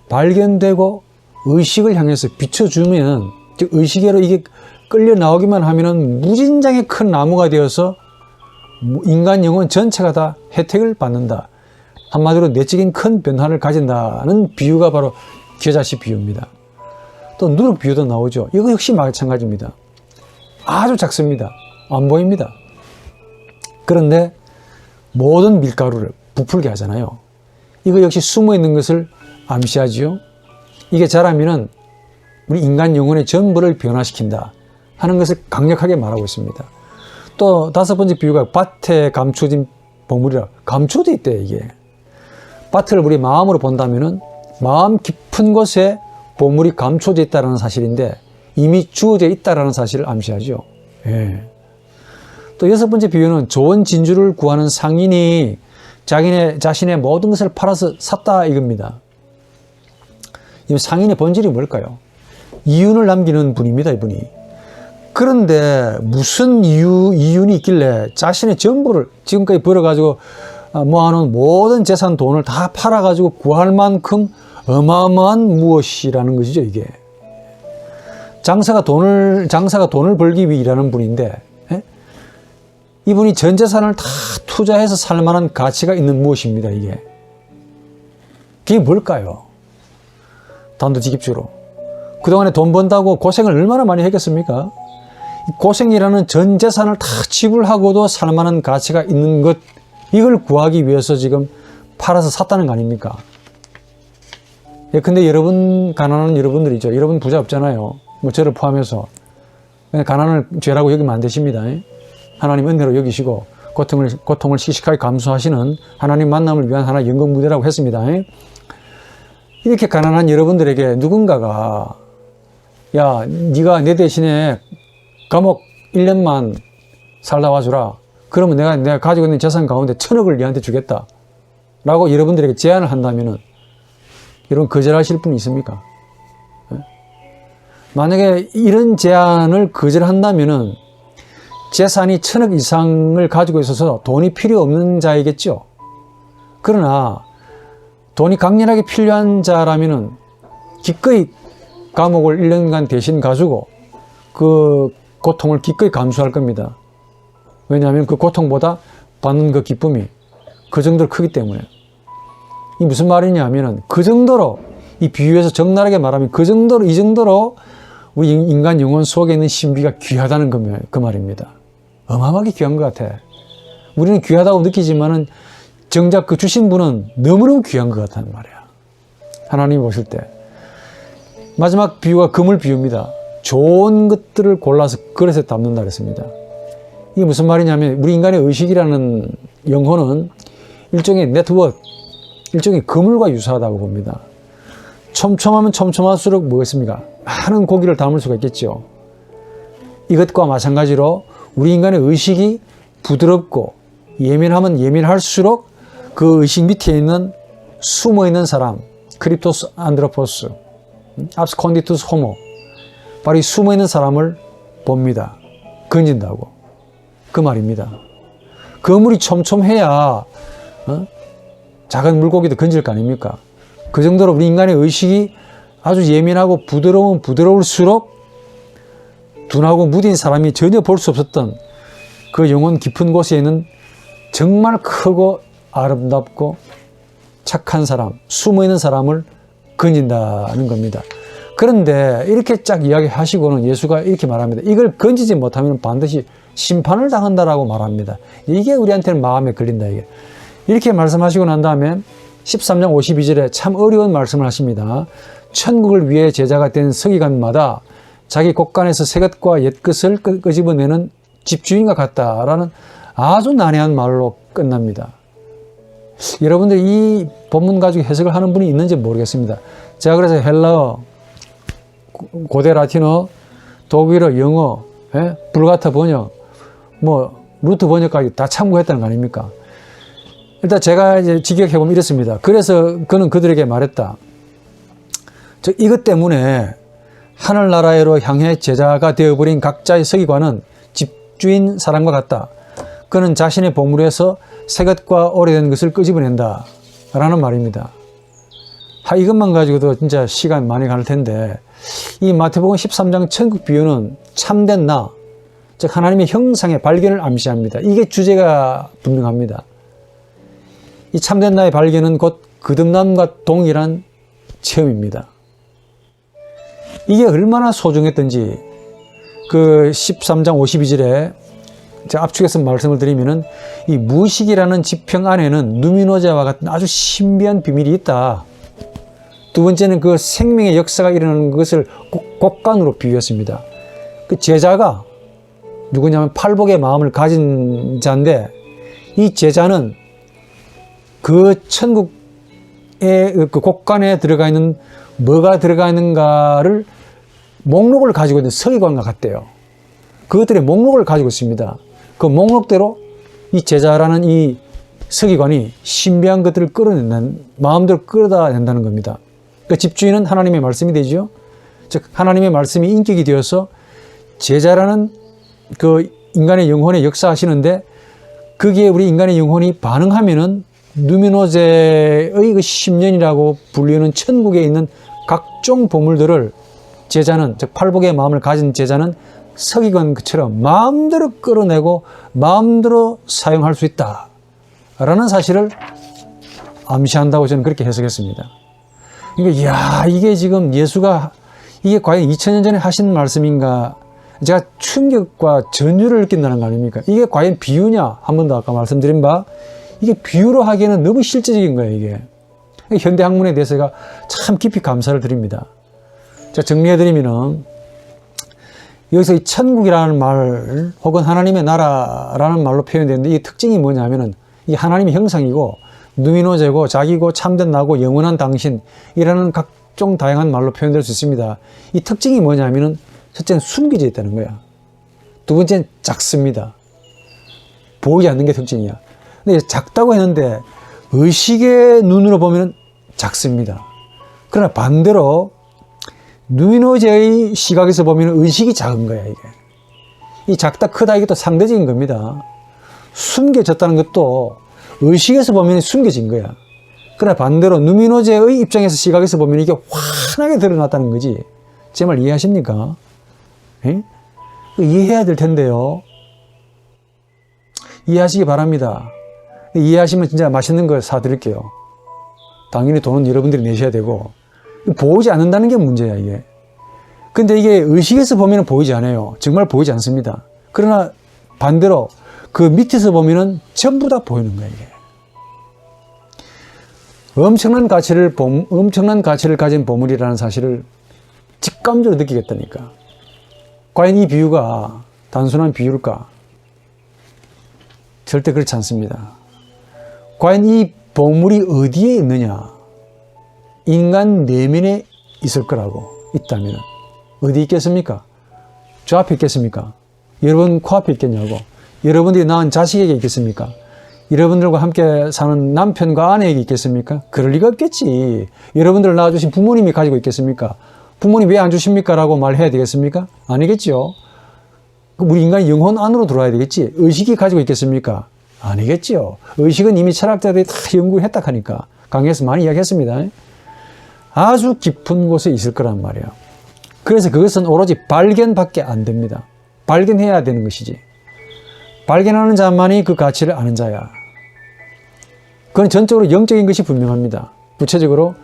발견되고 의식을 향해서 비춰주면, 즉 의식으로 이게 끌려 나오기만 하면은 무진장의 큰 나무가 되어서 인간 영혼 전체가 다 혜택을 받는다. 한마디로 내적인 큰 변화를 가진다는 비유가 바로 겨자씨 비유입니다. 또 누룩 비유도 나오죠. 이거 역시 마찬가지입니다. 아주 작습니다. 안 보입니다. 그런데 모든 밀가루를 부풀게 하잖아요. 이거 역시 숨어 있는 것을 암시하지요. 이게 자라면은 우리 인간 영혼의 전부를 변화시킨다 하는 것을 강력하게 말하고 있습니다. 또 다섯 번째 비유가 밭에 감춰진 보물이라, 감춰져 있대 이게. 밭을 우리 마음으로 본다면은 마음 깊은 곳에 보물이 감춰져 있다는 사실인데 이미 주어져 있다는 사실을 암시하죠. 예. 또 여섯 번째 비유는 좋은 진주를 구하는 상인이 자신의 모든 것을 팔아서 샀다 이겁니다. 이 상인의 본질이 뭘까요? 이윤을 남기는 분입니다, 이분이. 그런데 무슨 이윤이 있길래 자신의 전부를 지금까지 벌어가지고 모아놓은 모든 재산 돈을 다 팔아가지고 구할 만큼 어마어마한 무엇이라는 것이죠, 이게. 장사가 돈을 벌기 위해 일하는 분인데, 예? 이분이 전 재산을 다 투자해서 살 만한 가치가 있는 무엇입니다, 이게. 그게 뭘까요? 단도직입적으로. 그동안에 돈 번다고 고생을 얼마나 많이 했겠습니까? 고생이라는 전 재산을 다 지불하고도 살 만한 가치가 있는 것, 이걸 구하기 위해서 지금 팔아서 샀다는 거 아닙니까? 예, 근데 여러분, 가난한 여러분들이죠. 여러분 부자 없잖아요. 뭐 저를 포함해서. 가난을 죄라고 여기면 안 되십니다. 하나님 은혜로 여기시고, 고통을 씩씩하게 감수하시는 하나님 만남을 위한 하나의 연극무대라고 했습니다. 이렇게 가난한 여러분들에게 누군가가 야, 네가 내 대신에 감옥 1년만 살다 와주라. 그러면 내가 가지고 있는 재산 가운데 1,000억을 네한테 주겠다. 라고 여러분들에게 제안을 한다면은 여러분 거절하실 분이 있습니까? 만약에 이런 제안을 거절한다면은 재산이 1,000억 이상을 가지고 있어서 돈이 필요 없는 자이겠죠. 그러나 돈이 강렬하게 필요한 자라면은 기꺼이 감옥을 1년간 대신 가지고 그 고통을 기꺼이 감수할 겁니다. 왜냐하면 그 고통보다 받는 그 기쁨이 그 정도로 크기 때문에. 이 무슨 말이냐 하면은 그 정도로 이 비유에서 적나라하게 말하면 이 정도로 우리 인간 영혼 속에 있는 신비가 귀하다는 그 말입니다. 어마어마하게 귀한 것 같아. 우리는 귀하다고 느끼지만은 정작 그 주신 분은 너무너무 귀한 것 같다는 말이야. 하나님이 보실 때. 마지막 비유가 금을 비유입니다. 좋은 것들을 골라서 그릇에 담는다 그랬습니다. 이게 무슨 말이냐면 우리 인간의 의식이라는 영혼은 일종의 네트워크, 일종의 그물과 유사하다고 봅니다. 촘촘하면 촘촘할수록 뭐겠습니까? 많은 고기를 담을 수가 있겠죠. 이것과 마찬가지로 우리 인간의 의식이 부드럽고 예민하면 예민할수록 그 의식 밑에 있는 숨어있는 사람, 크립토스 안드로포스, 압스콘디투스 호모, 바로 이 숨어있는 사람을 봅니다. 건진다고. 그 말입니다. 그물이 촘촘해야 작은 물고기도 건질 거 아닙니까? 그 정도로 우리 인간의 의식이 아주 예민하고 부드러우면 부드러울수록 둔하고 무딘 사람이 전혀 볼 수 없었던 그 영혼 깊은 곳에 있는 정말 크고 아름답고 착한 사람, 숨어있는 사람을 건진다는 겁니다. 그런데 이렇게 쫙 이야기하시고는 예수가 이렇게 말합니다. 이걸 건지지 못하면 반드시 심판을 당한다라고 말합니다. 이게 우리한테는 마음에 걸린다. 이게. 이렇게 말씀하시고 난 다음에 13장 52절에 참 어려운 말씀을 하십니다. 천국을 위해 제자가 된 서기관마다 자기 곳간에서 새것과 옛것을 끄집어내는 집주인과 같다라는 아주 난해한 말로 끝납니다. 여러분들이 이 본문 가지고 해석을 하는 분이 있는지 모르겠습니다. 제가 그래서 헬라어, 고대 라틴어, 독일어, 영어, 불가타 번역, 루트 번역까지 다 참고했다는 거 아닙니까? 일단 제가 이제 직역해보면 이렇습니다. 그래서 그는 그들에게 말했다. 이것 때문에 하늘나라로 향해 제자가 되어버린 각자의 서기관은 집주인 사람과 같다. 그는 자신의 보물에서 새것과 오래된 것을 끄집어낸다. 라는 말입니다. 이것만 가지고도 진짜 시간 많이 갈 텐데, 이 마태복음 13장 천국 비유는 참된 나, 즉 하나님의 형상의 발견을 암시합니다. 이게 주제가 분명합니다. 이 참된 나의 발견은 곧 거듭남과 동일한 체험입니다. 이게 얼마나 소중했던지 그 13장 52절에 제가 압축해서 말씀을 드리면은 이 무식이라는 지평 안에는 누미노제와 같은 아주 신비한 비밀이 있다. 두 번째는 그 생명의 역사가 일어나는 것을 곡간으로 비유했습니다. 그 제자가 누구냐면 팔복의 마음을 가진 자인데 이 제자는 그 천국의 그 곡간에 들어가 있는 뭐가 들어가 있는가를 목록을 가지고 있는 서기관과 같대요. 그것들의 목록을 가지고 있습니다. 그 목록대로 이 제자라는 이 서기관이 신비한 것들을 마음대로 끌어다 낸다는 겁니다. 그 집주인은 하나님의 말씀이 되죠. 즉 하나님의 말씀이 인격이 되어서 제자라는 그 인간의 영혼에 역사하시는데 거기에 우리 인간의 영혼이 반응하면은 누미노제의 그 10년이라고 불리는 천국에 있는 각종 보물들을 제자는, 즉 팔복의 마음을 가진 제자는 서기관처럼 마음대로 끌어내고 마음대로 사용할 수 있다 라는 사실을 암시한다고 저는 그렇게 해석했습니다. 그러니까 이야, 이게 지금 예수가 이게 과연 2000년 전에 하신 말씀인가, 제가 충격과 전율을 느낀다는 거 아닙니까? 이게 과연 비유냐? 한 번 더 아까 말씀드린 바 이게 비유로 하기에는 너무 실제적인 거예요. 이게 현대 학문에 대해서 제가 참 깊이 감사를 드립니다. 자, 정리해드리면은 여기서 이 천국이라는 말 혹은 하나님의 나라라는 말로 표현되는데 이 특징이 뭐냐면은 이 하나님의 형상이고 누미노제고 자기고 참된 나고 영원한 당신이라는 각종 다양한 말로 표현될 수 있습니다. 이 특징이 뭐냐면은 첫째는 숨겨져 있다는 거야. 두 번째는 작습니다. 보이지 않는 게 특징이야. 근데 작다고 했는데 의식의 눈으로 보면 작습니다. 그러나 반대로 누미노제의 시각에서 보면 의식이 작은 거야, 이게. 이 작다 크다 이게 또 상대적인 겁니다. 숨겨졌다는 것도 의식에서 보면 숨겨진 거야. 그러나 반대로 누미노제의 입장에서 시각에서 보면 이게 환하게 드러났다는 거지. 제 말 이해하십니까? 에? 이해해야 될 텐데요. 이해하시기 바랍니다. 이해하시면 진짜 맛있는 거 사드릴게요. 당연히 돈은 여러분들이 내셔야 되고 보이지 않는다는 게 문제야 이게. 근데 이게 의식에서 보면 보이지 않아요. 정말 보이지 않습니다. 그러나 반대로 그 밑에서 보면 전부 다 보이는 거야 이게. 엄청난 가치를 가진 보물이라는 사실을 직감적으로 느끼겠다니까. 과연 이 비유가 단순한 비유일까? 절대 그렇지 않습니다. 과연 이 보물이 어디에 있느냐? 인간 내면에 있을 거라고 있다면 어디 있겠습니까? 저 앞에 있겠습니까? 여러분 코앞에 있겠냐고. 여러분들이 낳은 자식에게 있겠습니까? 여러분들과 함께 사는 남편과 아내에게 있겠습니까? 그럴 리가 없겠지. 여러분들을 낳아주신 부모님이 가지고 있겠습니까? 부모님 왜 안 주십니까? 라고 말해야 되겠습니까? 아니겠죠. 우리 인간이 영혼 안으로 들어와야 되겠지. 의식이 가지고 있겠습니까? 아니겠죠. 의식은 이미 철학자들이 다 연구했다 하니까 강의에서 많이 이야기했습니다. 아주 깊은 곳에 있을 거란 말이에요. 그래서 그것은 오로지 발견밖에 안 됩니다. 발견해야 되는 것이지. 발견하는 자만이 그 가치를 아는 자야. 그건 전적으로 영적인 것이 분명합니다. 구체적으로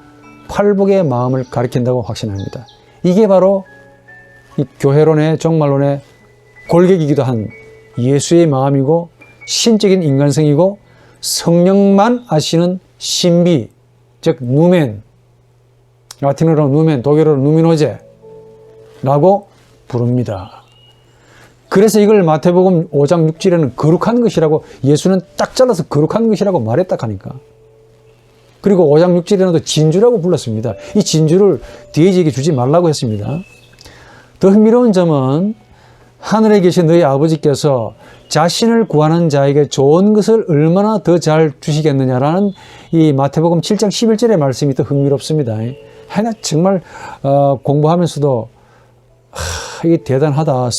팔복의 마음을 가리킨다고 확신합니다. 이게 바로 이 교회론의 종말론의 골격이기도 한 예수의 마음이고 신적인 인간성이고 성령만 아시는 신비, 즉 누멘, 라틴어로 누멘, 독일어로 누미노제라고 부릅니다. 그래서 이걸 마태복음 5장 6절에는 거룩한 것이라고 예수는 딱 잘라서 거룩한 것이라고 말했다 하니까. 그리고 5장 6절에는 진주라고 불렀습니다. 이 진주를 돼지에게 주지 말라고 했습니다. 더 흥미로운 점은 하늘에 계신 너희 아버지께서 자신을 구하는 자에게 좋은 것을 얼마나 더 잘 주시겠느냐라는 이 마태복음 7장 11절의 말씀이 더 흥미롭습니다. 하나 정말 공부하면서도 이게 대단하다.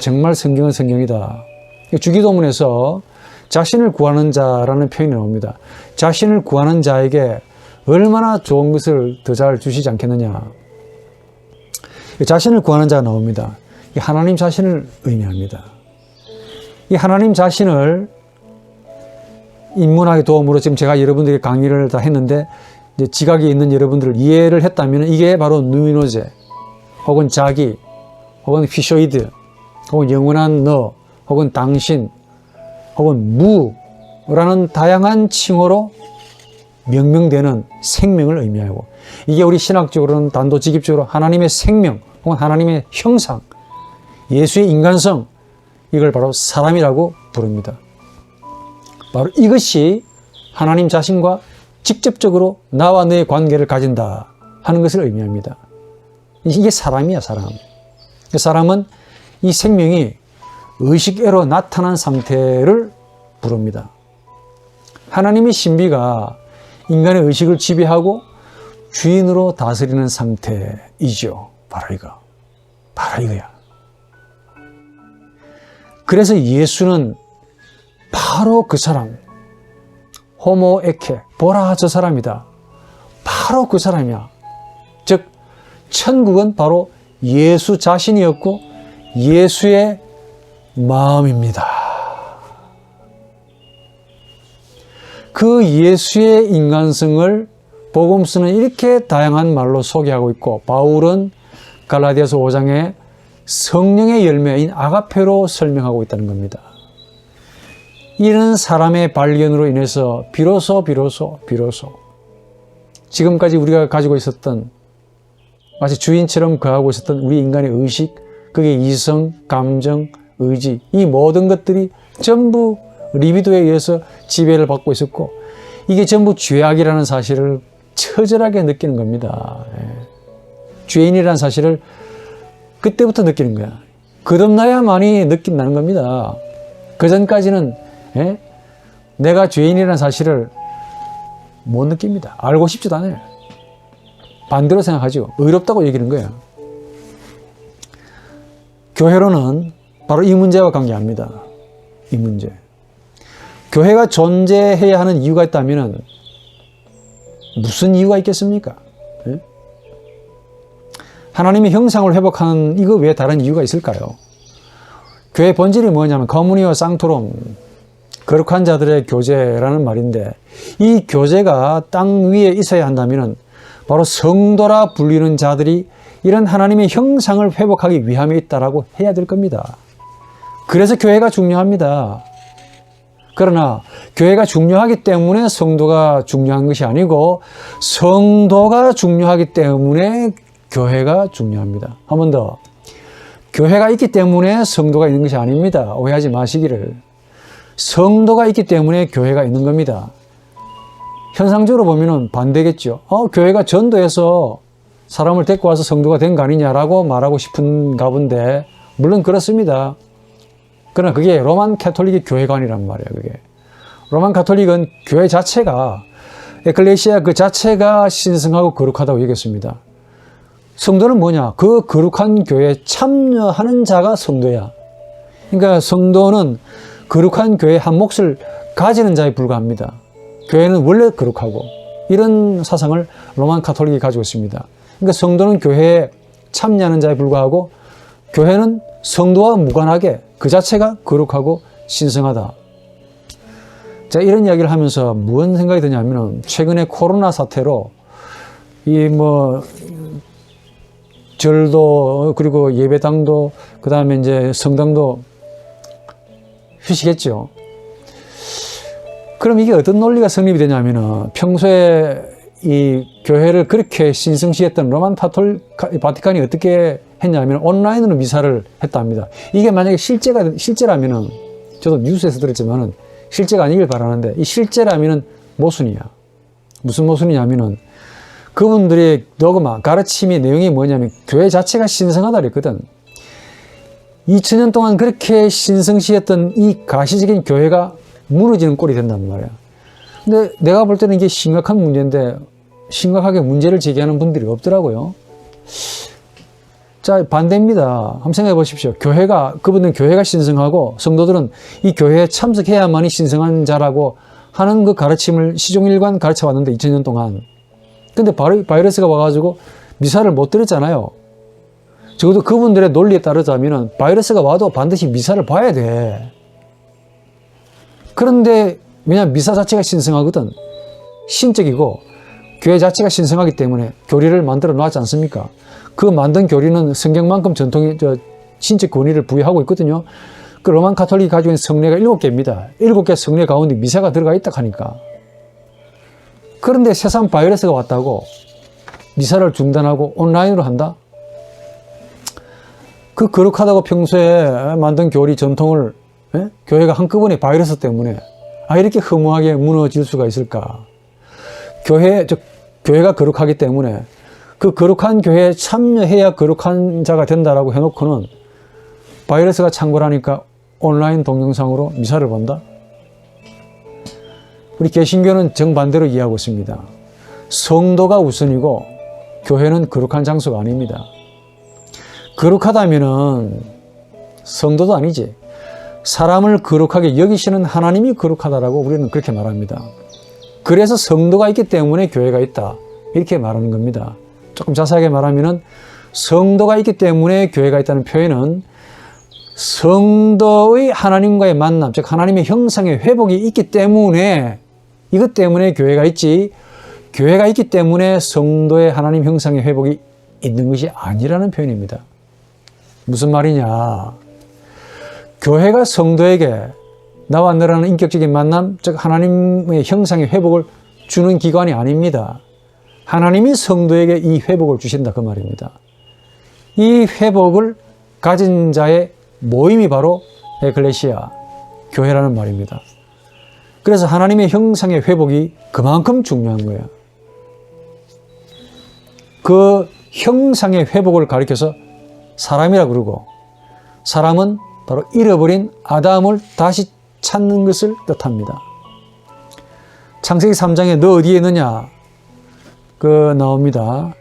정말 성경은 성경이다. 주기도문에서 자신을 구하는 자라는 표현이 나옵니다. 자신을 구하는 자에게 얼마나 좋은 것을 더 잘 주시지 않겠느냐. 자신을 구하는 자가 나옵니다. 하나님 자신을 의미합니다. 이 하나님 자신을 인문학의 도움으로 지금 제가 여러분들에게 강의를 다 했는데 이제 지각이 있는 여러분들을 이해를 했다면 이게 바로 누미노제 혹은 자기 혹은 피쇼이드 혹은 영원한 너 혹은 당신 혹은 무라는 다양한 칭호로 명명되는 생명을 의미하고 이게 우리 신학적으로는 단도직입적으로 하나님의 생명 혹은 하나님의 형상 예수의 인간성 이걸 바로 사람이라고 부릅니다. 바로 이것이 하나님 자신과 직접적으로 나와 너의 관계를 가진다 하는 것을 의미합니다. 이게 사람이야, 사람. 사람은 이 생명이 의식애로 나타난 상태를 부릅니다. 하나님의 신비가 인간의 의식을 지배하고 주인으로 다스리는 상태이죠. 바로 이거야. 그래서 예수는 바로 그 사람, 호모 에케, 보라 저 사람이다. 바로 그 사람이야. 즉 천국은 바로 예수 자신이었고 예수의 마음입니다. 그 예수의 인간성을 복음서는 이렇게 다양한 말로 소개하고 있고 바울은 갈라디아서 5장에 성령의 열매인 아가페로 설명하고 있다는 겁니다. 이런 사람의 발견으로 인해서 비로소 지금까지 우리가 가지고 있었던 마치 주인처럼 거하고 있었던 우리 인간의 의식, 그게 이성, 감정, 의지, 이 모든 것들이 전부 리비도에 의해서 지배를 받고 있었고, 이게 전부 죄악이라는 사실을 처절하게 느끼는 겁니다. 죄인이라는 사실을 그때부터 느끼는 거야. 거듭나야만이 느낀다는 겁니다. 그 전까지는 내가 죄인이라는 사실을 못 느낍니다. 알고 싶지도 않아요. 반대로 생각하죠. 의롭다고 얘기하는 거예요. 교회로는 바로 이 문제와 관계합니다. 이 문제. 교회가 존재해야 하는 이유가 있다면 무슨 이유가 있겠습니까? 하나님의 형상을 회복하는 이거 외에 다른 이유가 있을까요? 교회 본질이 뭐냐면 커무니오 상토롬, 거룩한 자들의 교제라는 말인데, 이 교제가 땅 위에 있어야 한다면 바로 성도라 불리는 자들이 이런 하나님의 형상을 회복하기 위함에 있다라고 해야 될 겁니다. 그래서 교회가 중요합니다. 그러나 교회가 중요하기 때문에 성도가 중요한 것이 아니고 성도가 중요하기 때문에 교회가 중요합니다. 한 번 더. 교회가 있기 때문에 성도가 있는 것이 아닙니다. 오해하지 마시기를. 성도가 있기 때문에 교회가 있는 겁니다. 현상적으로 보면 반대겠죠. 교회가 전도해서 사람을 데리고 와서 성도가 된 거 아니냐라고 말하고 싶은가 본데, 물론 그렇습니다. 그러나 그게 로만 가톨릭의 교회관이란 말이에요. 그게 로만 가톨릭은 교회 자체가, 에클레시아 그 자체가 신성하고 거룩하다고 얘기했습니다. 성도는 뭐냐? 그 거룩한 교회에 참여하는 자가 성도야. 그러니까 성도는 거룩한 교회의 한 몫을 가지는 자에 불과합니다. 교회는 원래 거룩하고, 이런 사상을 로만 가톨릭이 가지고 있습니다. 그러니까 성도는 교회에 참여하는 자에 불과하고, 교회는 성도와 무관하게 그 자체가 거룩하고 신성하다. 제가 이런 이야기를 하면서 무슨 생각이 드냐면, 최근에 코로나 사태로 절도, 그리고 예배당도, 그 다음에 이제 성당도 휴식했죠. 그럼 이게 어떤 논리가 성립이 되냐면은, 평소에 이 교회를 그렇게 신성시했던 로만 바티칸이 어떻게 했냐면 온라인으로 미사를 했답니다. 이게 만약에 실제라면은, 저도 뉴스에서 들었지만은 실제가 아니길 바라는데, 이 실제라면은 모순이야. 무슨 모순이냐면은, 그분들의 도그마, 가르침의 내용이 뭐냐면 교회 자체가 신성하다 그랬거든. 2000년 동안 그렇게 신성시했던 이 가시적인 교회가 무너지는 꼴이 된단 말이야. 근데 내가 볼 때는 이게 심각한 문제인데, 심각하게 문제를 제기하는 분들이 없더라고요. 자, 반대입니다. 한번 생각해 보십시오. 그분들은 교회가 신성하고 성도들은 이 교회에 참석해야만이 신성한 자라고 하는 그 가르침을 시종일관 가르쳐 왔는데, 2000년 동안. 근데 바이러스가 와가지고 미사를 못 드렸잖아요. 적어도 그분들의 논리에 따르자면 바이러스가 와도 반드시 미사를 봐야 돼. 그런데 왜냐하면 미사 자체가 신성하거든. 신적이고 교회 자체가 신성하기 때문에 교리를 만들어 놨지 않습니까? 그 만든 교리는 성경만큼 신적 권위를 부여하고 있거든요. 그 로만 가톨릭이 가지고 있는 성례가 7개입니다. 7개 성례 가운데 미사가 들어가 있다 하니까. 그런데 세상 바이러스가 왔다고 미사를 중단하고 온라인으로 한다? 그 거룩하다고 평소에 만든 교리 전통을 교회가 한꺼번에 바이러스 때문에 이렇게 허무하게 무너질 수가 있을까? 교회가 거룩하기 때문에 그 거룩한 교회에 참여해야 거룩한 자가 된다라고 해놓고는 바이러스가 창궐하니까 온라인 동영상으로 미사를 본다? 우리 개신교는 정반대로 이해하고 있습니다. 성도가 우선이고 교회는 거룩한 장소가 아닙니다. 거룩하다면은 성도도 아니지. 사람을 거룩하게 여기시는 하나님이 거룩하다라고 우리는 그렇게 말합니다. 그래서 성도가 있기 때문에 교회가 있다. 이렇게 말하는 겁니다. 조금 자세하게 말하면은 성도가 있기 때문에 교회가 있다는 표현은 성도의 하나님과의 만남, 즉 하나님의 형상의 회복이 있기 때문에, 이것 때문에 교회가 있지, 교회가 있기 때문에 성도의 하나님 형상의 회복이 있는 것이 아니라는 표현입니다. 무슨 말이냐? 교회가 성도에게 나와 너라는 인격적인 만남, 즉 하나님의 형상의 회복을 주는 기관이 아닙니다. 하나님이 성도에게 이 회복을 주신다 그 말입니다. 이 회복을 가진 자의 모임이 바로 에클레시아, 교회라는 말입니다. 그래서 하나님의 형상의 회복이 그만큼 중요한 거예요. 그 형상의 회복을 가리켜서 사람이라 그러고, 사람은 바로 잃어버린 아담을 다시 찾는 것을 뜻합니다. 창세기 3장에 너 어디에 있느냐 나옵니다.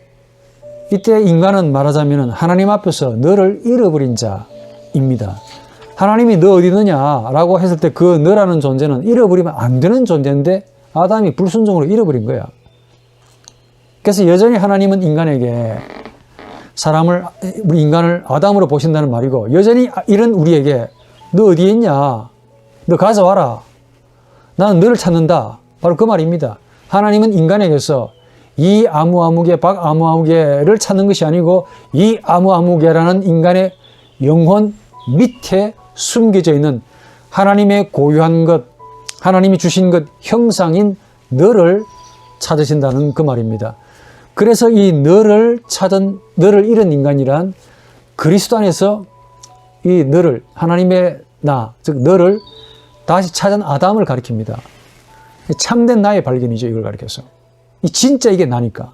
이때 인간은 말하자면 하나님 앞에서 너를 잃어버린 자입니다. 하나님이 너 어디 있느냐라고 했을 때 그 너라는 존재는 잃어버리면 안 되는 존재인데 아담이 불순종으로 잃어버린 거야. 그래서 여전히 하나님은 인간에게 우리 인간을 아담으로 보신다는 말이고, 여전히 이런 우리에게 너 어디에 있냐? 너 가져와라. 나는 너를 찾는다. 바로 그 말입니다. 하나님은 인간에게서 이 아무아무개 박아무아무개를 찾는 것이 아니고 이 아무아무개라는 인간의 영혼 밑에 숨겨져 있는 하나님의 고유한 것, 하나님이 주신 것, 형상인 너를 찾으신다는 그 말입니다. 그래서 이 너를 잃은 인간이란 그리스도 안에서 이 너를, 하나님의 나, 즉 너를 다시 찾은 아담을 가리킵니다. 참된 나의 발견이죠. 이걸 가리켜서. 진짜 이게 나니까.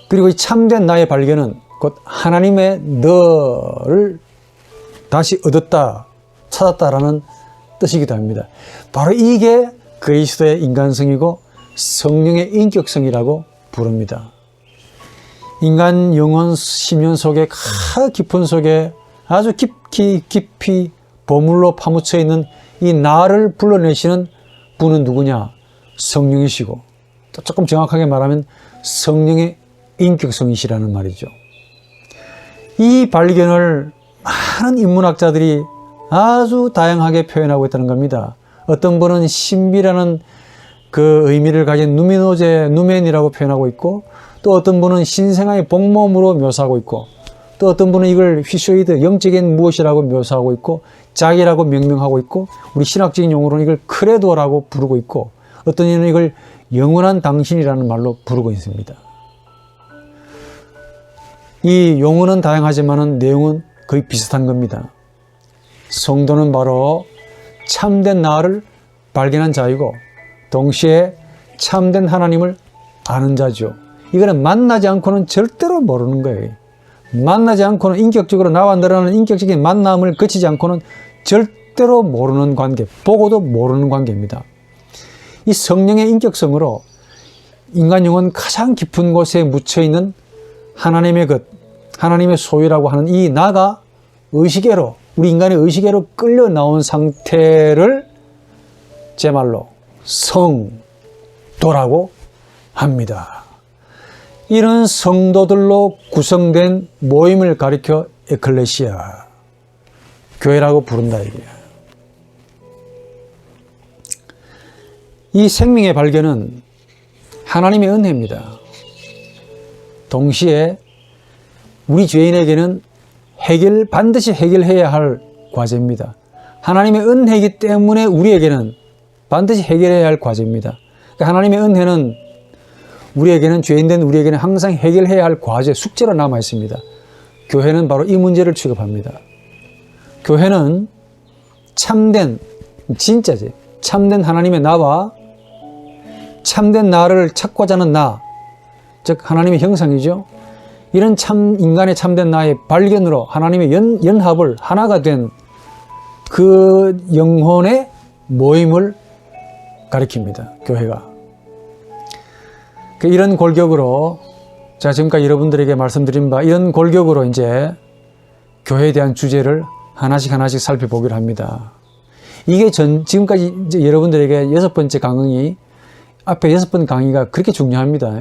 그리고 이 참된 나의 발견은 곧 하나님의 너를 다시 얻었다, 찾았다라는 뜻이기도 합니다. 바로 이게 그리스도의 인간성이고 성령의 인격성이라고 부릅니다. 인간 영혼 심연 속에 깊은 속에 아주 깊이 보물로 파묻혀 있는 이 나를 불러내시는 분은 누구냐? 성령이시고, 또 조금 정확하게 말하면 성령의 인격성이시라는 말이죠. 이 발견을 많은 인문학자들이 아주 다양하게 표현하고 있다는 겁니다. 어떤 분은 신비라는 그 의미를 가진 누멘이라고 표현하고 있고, 또 어떤 분은 신생아의 복몸으로 묘사하고 있고, 또 어떤 분은 이걸 휘쇼이드, 영적인 무엇이라고 묘사하고 있고, 자기라고 명명하고 있고, 우리 신학적인 용어로는 이걸 크레도라고 부르고 있고, 어떤 이는 이걸 영원한 당신이라는 말로 부르고 있습니다. 이 용어는 다양하지만 내용은 거의 비슷한 겁니다. 성도는 바로 참된 나를 발견한 자이고 동시에 참된 하나님을 아는 자죠. 이거는 만나지 않고는 절대로 모르는 거예요. 만나지 않고는 인격적으로 나와 너라는 인격적인 만남을 거치지 않고는 절대로 모르는 관계, 보고도 모르는 관계입니다. 이 성령의 인격성으로 인간 영혼 가장 깊은 곳에 묻혀있는 하나님의 것, 하나님의 소유라고 하는 이 나가 의식계로, 우리 인간의 의식계로 끌려 나온 상태를 제 말로 성도라고 합니다. 이런 성도들로 구성된 모임을 가리켜 에클레시아, 교회라고 부른다 이게요. 이 생명의 발견은 하나님의 은혜입니다. 동시에 우리 죄인에게는 반드시 해결해야 할 과제입니다. 하나님의 은혜이기 때문에 우리에게는 반드시 해결해야 할 과제입니다. 그러니까 하나님의 은혜는 우리에게는, 죄인된 우리에게는 항상 해결해야 할 과제, 숙제로 남아 있습니다. 교회는 바로 이 문제를 취급합니다. 교회는 진짜지, 참된 하나님의 나와 참된 나를 찾고자 하는 나, 즉 하나님의 형상이죠. 이런 인간의 참된 나의 발견으로 하나님의 연합을 하나가 된 그 영혼의 모임을 가리킵니다. 교회가. 이런 골격으로, 제가 지금까지 여러분들에게 말씀드린 바 이런 골격으로 이제 교회에 대한 주제를 하나씩 살펴보기로 합니다. 이게 지금까지 이제 여러분들에게 6번째 강의, 앞에 6번 강의가 그렇게 중요합니다.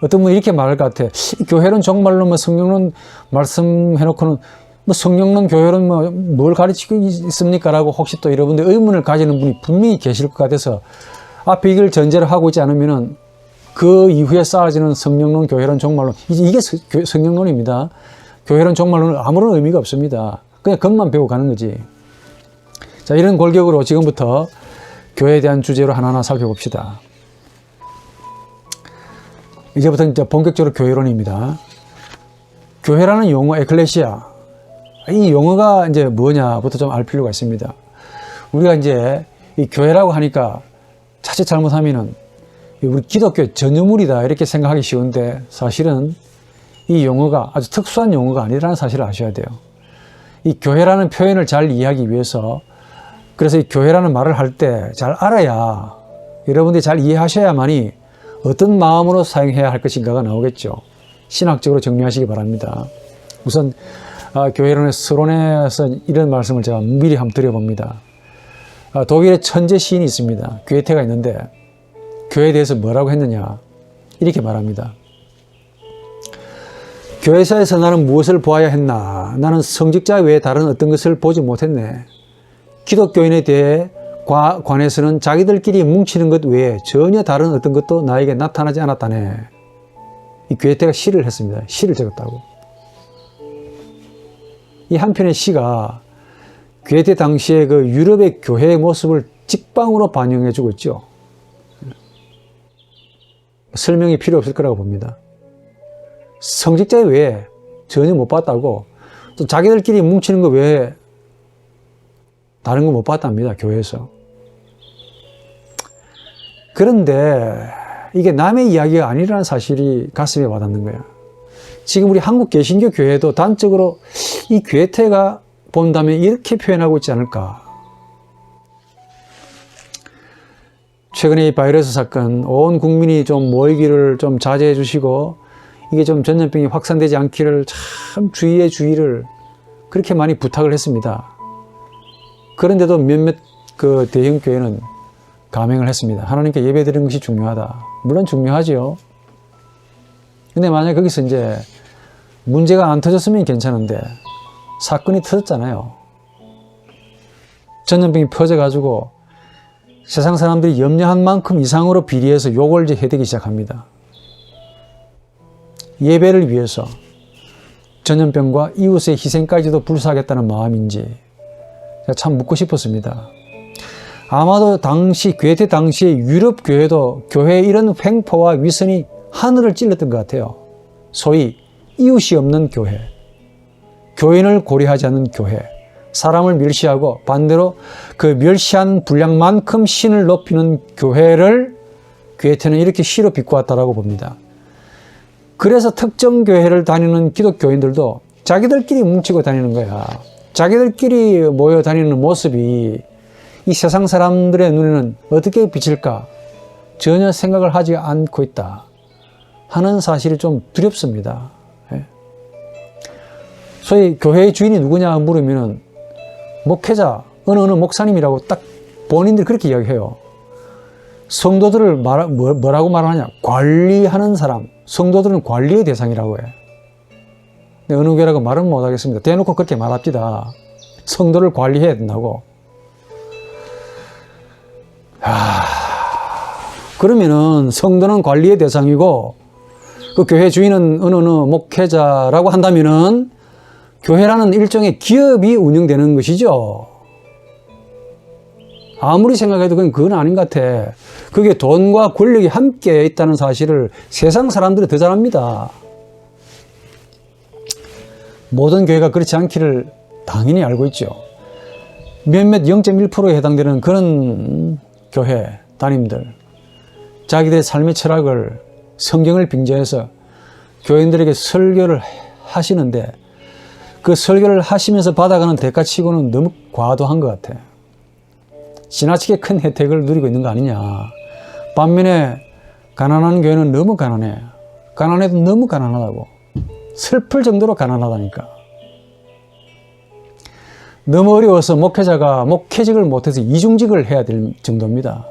어떤 분이 이렇게 말할 것 같아. 교회는 정말로 뭐 성령론 말씀해놓고는 뭐 성령론 교회는 뭘 가르치고 있습니까? 라고 혹시 또 여러분들 의문을 가지는 분이 분명히 계실 것 같아서 앞에 이걸 전제로 하고 있지 않으면은 그 이후에 쌓아지는 성령론, 교회론, 종말론, 이게 성령론입니다. 교회론, 종말론은 아무런 의미가 없습니다. 그냥 겉만 배우고 가는 거지. 자, 이런 골격으로 지금부터 교회에 대한 주제로 하나하나 살펴봅시다. 이제부터 이제 본격적으로 교회론입니다. 교회라는 용어, 에클레시아. 이 용어가 이제 뭐냐부터 좀 알 필요가 있습니다. 우리가 이제 이 교회라고 하니까 자칫 잘못하면은 우리 기독교 전유물이다 이렇게 생각하기 쉬운데 사실은 이 용어가 아주 특수한 용어가 아니라는 사실을 아셔야 돼요. 이 교회라는 표현을 잘 이해하기 위해서 그래서 이 교회라는 말을 할 때 잘 알아야 여러분들이 잘 이해하셔야만이 어떤 마음으로 사용해야 할 것인가가 나오겠죠. 신학적으로 정리하시기 바랍니다. 우선 교회론의 서론에서 이런 말씀을 제가 미리 한번 드려봅니다. 독일의 천재 시인이 있습니다. 괴테가 있는데 교회에 대해서 뭐라고 했느냐 이렇게 말합니다. 교회사에서 나는 무엇을 보아야 했나? 나는 성직자 외에 다른 어떤 것을 보지 못했네. 기독교인에 대해 관해서는 자기들끼리 뭉치는 것 외에 전혀 다른 어떤 것도 나에게 나타나지 않았다네. 이 괴테가 시를 했습니다. 시를 적었다고. 이 한 편의 시가 괴테 당시에 그 유럽의 교회의 모습을 직방으로 반영해주고 있죠. 설명이 필요 없을 거라고 봅니다. 성직자 외에 전혀 못 봤다고, 또 자기들끼리 뭉치는 것 외에 다른 거 못 봤답니다. 교회에서. 그런데 이게 남의 이야기가 아니라는 사실이 가슴에 와닿는 거야. 지금 우리 한국 개신교 교회도 단적으로 이 괴테가 본다면 이렇게 표현하고 있지 않을까. 최근에 이 바이러스 사건, 온 국민이 좀 모이기를 좀 자제해 주시고 이게 좀 전염병이 확산되지 않기를 참 주의를 그렇게 많이 부탁을 했습니다. 그런데도 몇몇 그 대형 교회는 감행을 했습니다. 하나님께 예배드리는 것이 중요하다. 물론 중요하지요. 근데 만약에 거기서 이제 문제가 안 터졌으면 괜찮은데 사건이 터졌잖아요. 전염병이 퍼져가지고 세상 사람들이 염려한 만큼 이상으로 비리해서 욕을 이제 해대기 시작합니다. 예배를 위해서 전염병과 이웃의 희생까지도 불사하겠다는 마음인지 제가 참 묻고 싶었습니다. 아마도 괴테 당시에 유럽 교회도 교회의 이런 횡포와 위선이 하늘을 찔렀던 것 같아요. 소위 이웃이 없는 교회, 교인을 고려하지 않는 교회, 사람을 멸시하고 반대로 그 멸시한 분량만큼 신을 높이는 교회를 괴테는 이렇게 시로 비꼬았다라고 봅니다. 그래서 특정 교회를 다니는 기독교인들도 자기들끼리 뭉치고 다니는 거야. 자기들끼리 모여 다니는 모습이 이 세상 사람들의 눈에는 어떻게 비칠까 전혀 생각을 하지 않고 있다 하는 사실이 좀 두렵습니다. 소위 교회의 주인이 누구냐 물으면 목회자, 어느 목사님이라고 딱 본인들이 그렇게 이야기해요. 성도들을 뭐라고 말하냐? 관리하는 사람. 성도들은 관리의 대상이라고 해. 근데 어느 교회라고 말은 못하겠습니다. 대놓고 그렇게 말합니다. 성도를 관리해야 된다고. 그러면은 성도는 관리의 대상이고 그 교회 주인은 어느 목회자라고 한다면은 교회라는 일종의 기업이 운영되는 것이죠. 아무리 생각해도 그건 아닌 것 같아. 그게 돈과 권력이 함께 있다는 사실을 세상 사람들이 더 잘 압니다. 모든 교회가 그렇지 않기를 당연히 알고 있죠. 몇몇 0.1%에 해당되는 그런 교회 담임들, 자기들의 삶의 철학을 성경을 빙자해서 교인들에게 설교를 하시는데 그 설교를 하시면서 받아가는 대가치고는 너무 과도한 것 같아. 지나치게 큰 혜택을 누리고 있는 거 아니냐. 반면에 가난한 교회는 너무 가난해. 가난해도 너무 가난하다고. 슬플 정도로 가난하다니까. 너무 어려워서 목회자가 목회직을 못해서 이중직을 해야 될 정도입니다.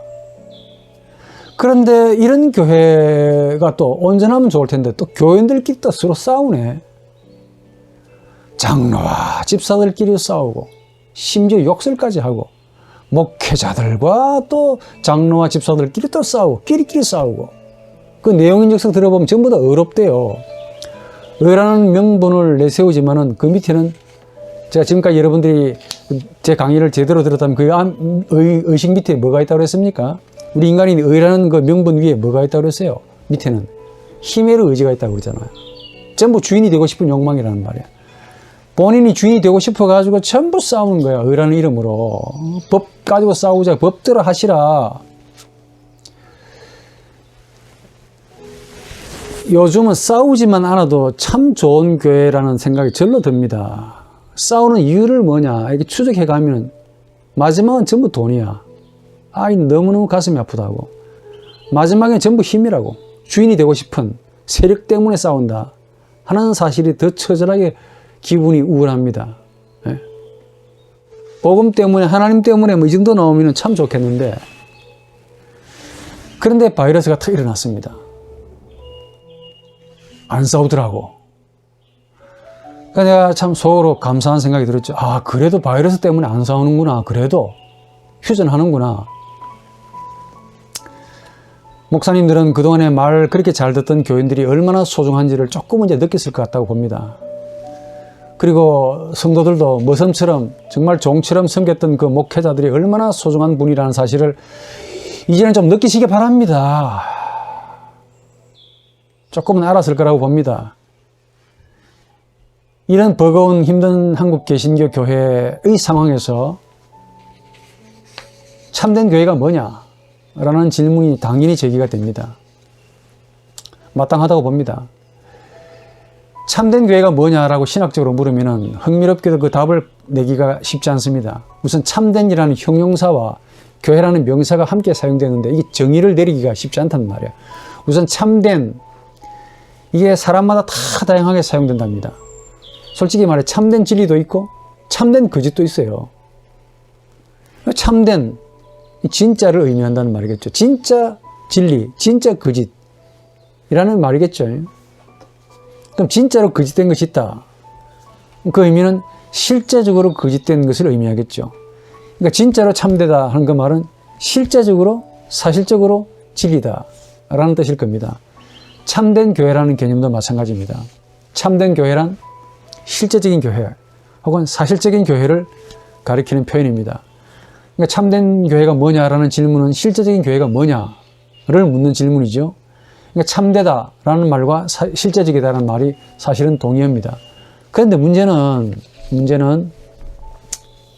그런데 이런 교회가 또 온전하면 좋을 텐데 또 교인들끼리 또 서로 싸우네. 장로와 집사들끼리 싸우고 심지어 욕설까지 하고 목회자들과 또 장로와 집사들끼리 또 싸우고 끼리끼리 싸우고 그 내용인적성 들어보면 전부 다 어렵대요. 의라는 명분을 내세우지만은 그 밑에는 제가 지금까지 여러분들이 제 강의를 제대로 들었다면 그 의식 밑에 뭐가 있다고 그랬습니까? 우리 인간이 의라는 그 명분 위에 뭐가 있다고 그랬어요? 밑에는 힘의 의지가 있다고 그러잖아요. 전부 주인이 되고 싶은 욕망이라는 말이야. 본인이 주인이 되고 싶어가지고 전부 싸우는 거야. 의라는 이름으로. 법 가지고 싸우자. 법대로 하시라. 요즘은 싸우지만 않아도 참 좋은 교회라는 생각이 절로 듭니다. 싸우는 이유를 뭐냐 이렇게 추적해가면 마지막은 전부 돈이야. 아이 너무너무 가슴이 아프다고. 마지막엔 전부 힘이라고. 주인이 되고 싶은 세력 때문에 싸운다 하는 사실이 더 처절하게 기분이 우울합니다. 예? 복음 때문에 하나님 때문에 뭐 이 정도 나오면 참 좋겠는데 그런데 바이러스가 탁 일어났습니다. 안 싸우더라고. 그러니까 내가 참 속으로 감사한 생각이 들었죠. 아 그래도 바이러스 때문에 안 싸우는구나. 그래도 휴전하는구나. 목사님들은 그동안에 말 그렇게 잘 듣던 교인들이 얼마나 소중한지를 조금은 이제 느꼈을 것 같다고 봅니다. 그리고 성도들도 머슴처럼 정말 종처럼 섬겼던 그 목회자들이 얼마나 소중한 분이라는 사실을 이제는 좀 느끼시기 바랍니다. 조금은 알았을 거라고 봅니다. 이런 버거운 힘든 한국 개신교 교회의 상황에서 참된 교회가 뭐냐? 라는 질문이 당연히 제기가 됩니다. 마땅하다고 봅니다. 참된 교회가 뭐냐라고 신학적으로 물으면 흥미롭게도 그 답을 내기가 쉽지 않습니다. 우선 참된이라는 형용사와 교회라는 명사가 함께 사용되는데 이게 정의를 내리기가 쉽지 않단 말이에요. 우선 참된, 이게 사람마다 다 다양하게 사용된답니다. 솔직히 말해 참된 진리도 있고 참된 거짓도 있어요. 참된, 진짜를 의미한다는 말이겠죠. 진짜 진리, 진짜 거짓이라는 말이겠죠. 그럼 진짜로 거짓된 것이 있다. 그 의미는 실제적으로 거짓된 것을 의미하겠죠. 그러니까 진짜로 참되다 하는 그 말은 실제적으로, 사실적으로 진리다 라는 뜻일 겁니다. 참된 교회라는 개념도 마찬가지입니다. 참된 교회란 실제적인 교회 혹은 사실적인 교회를 가리키는 표현입니다. 그러니까 참된 교회가 뭐냐라는 질문은 실제적인 교회가 뭐냐를 묻는 질문이죠. 그러니까 참되다라는 말과 실제적이다라는 말이 사실은 동의어입니다. 그런데 문제는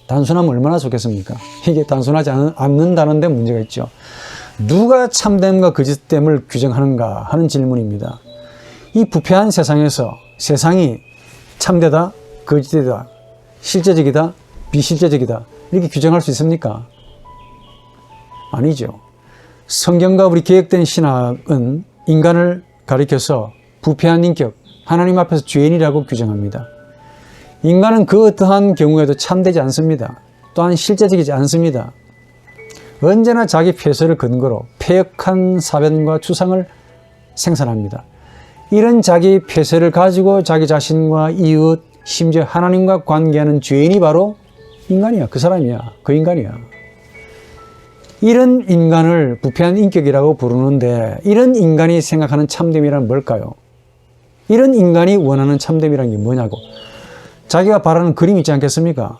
단순하면 얼마나 좋겠습니까? 이게 단순하지 않는다는 데 문제가 있죠. 누가 참됨과 거짓됨을 규정하는가 하는 질문입니다. 이 부패한 세상에서 세상이 참되다, 거짓되다, 실제적이다, 비실제적이다 이렇게 규정할 수 있습니까? 아니죠. 성경과 우리 개혁된 신학은 인간을 가리켜서 부패한 인격, 하나님 앞에서 죄인이라고 규정합니다. 인간은 그 어떠한 경우에도 참되지 않습니다. 또한 실제적이지 않습니다. 언제나 자기 폐쇄를 근거로 패역한 사변과 추상을 생산합니다. 이런 자기 폐쇄를 가지고 자기 자신과 이웃, 심지어 하나님과 관계하는 죄인이 바로 인간이야. 그 사람이야. 그 인간이야. 이런 인간을 부패한 인격이라고 부르는데 이런 인간이 생각하는 참됨이란 뭘까요? 이런 인간이 원하는 참됨이란 게 뭐냐고. 자기가 바라는 그림 있지 않겠습니까?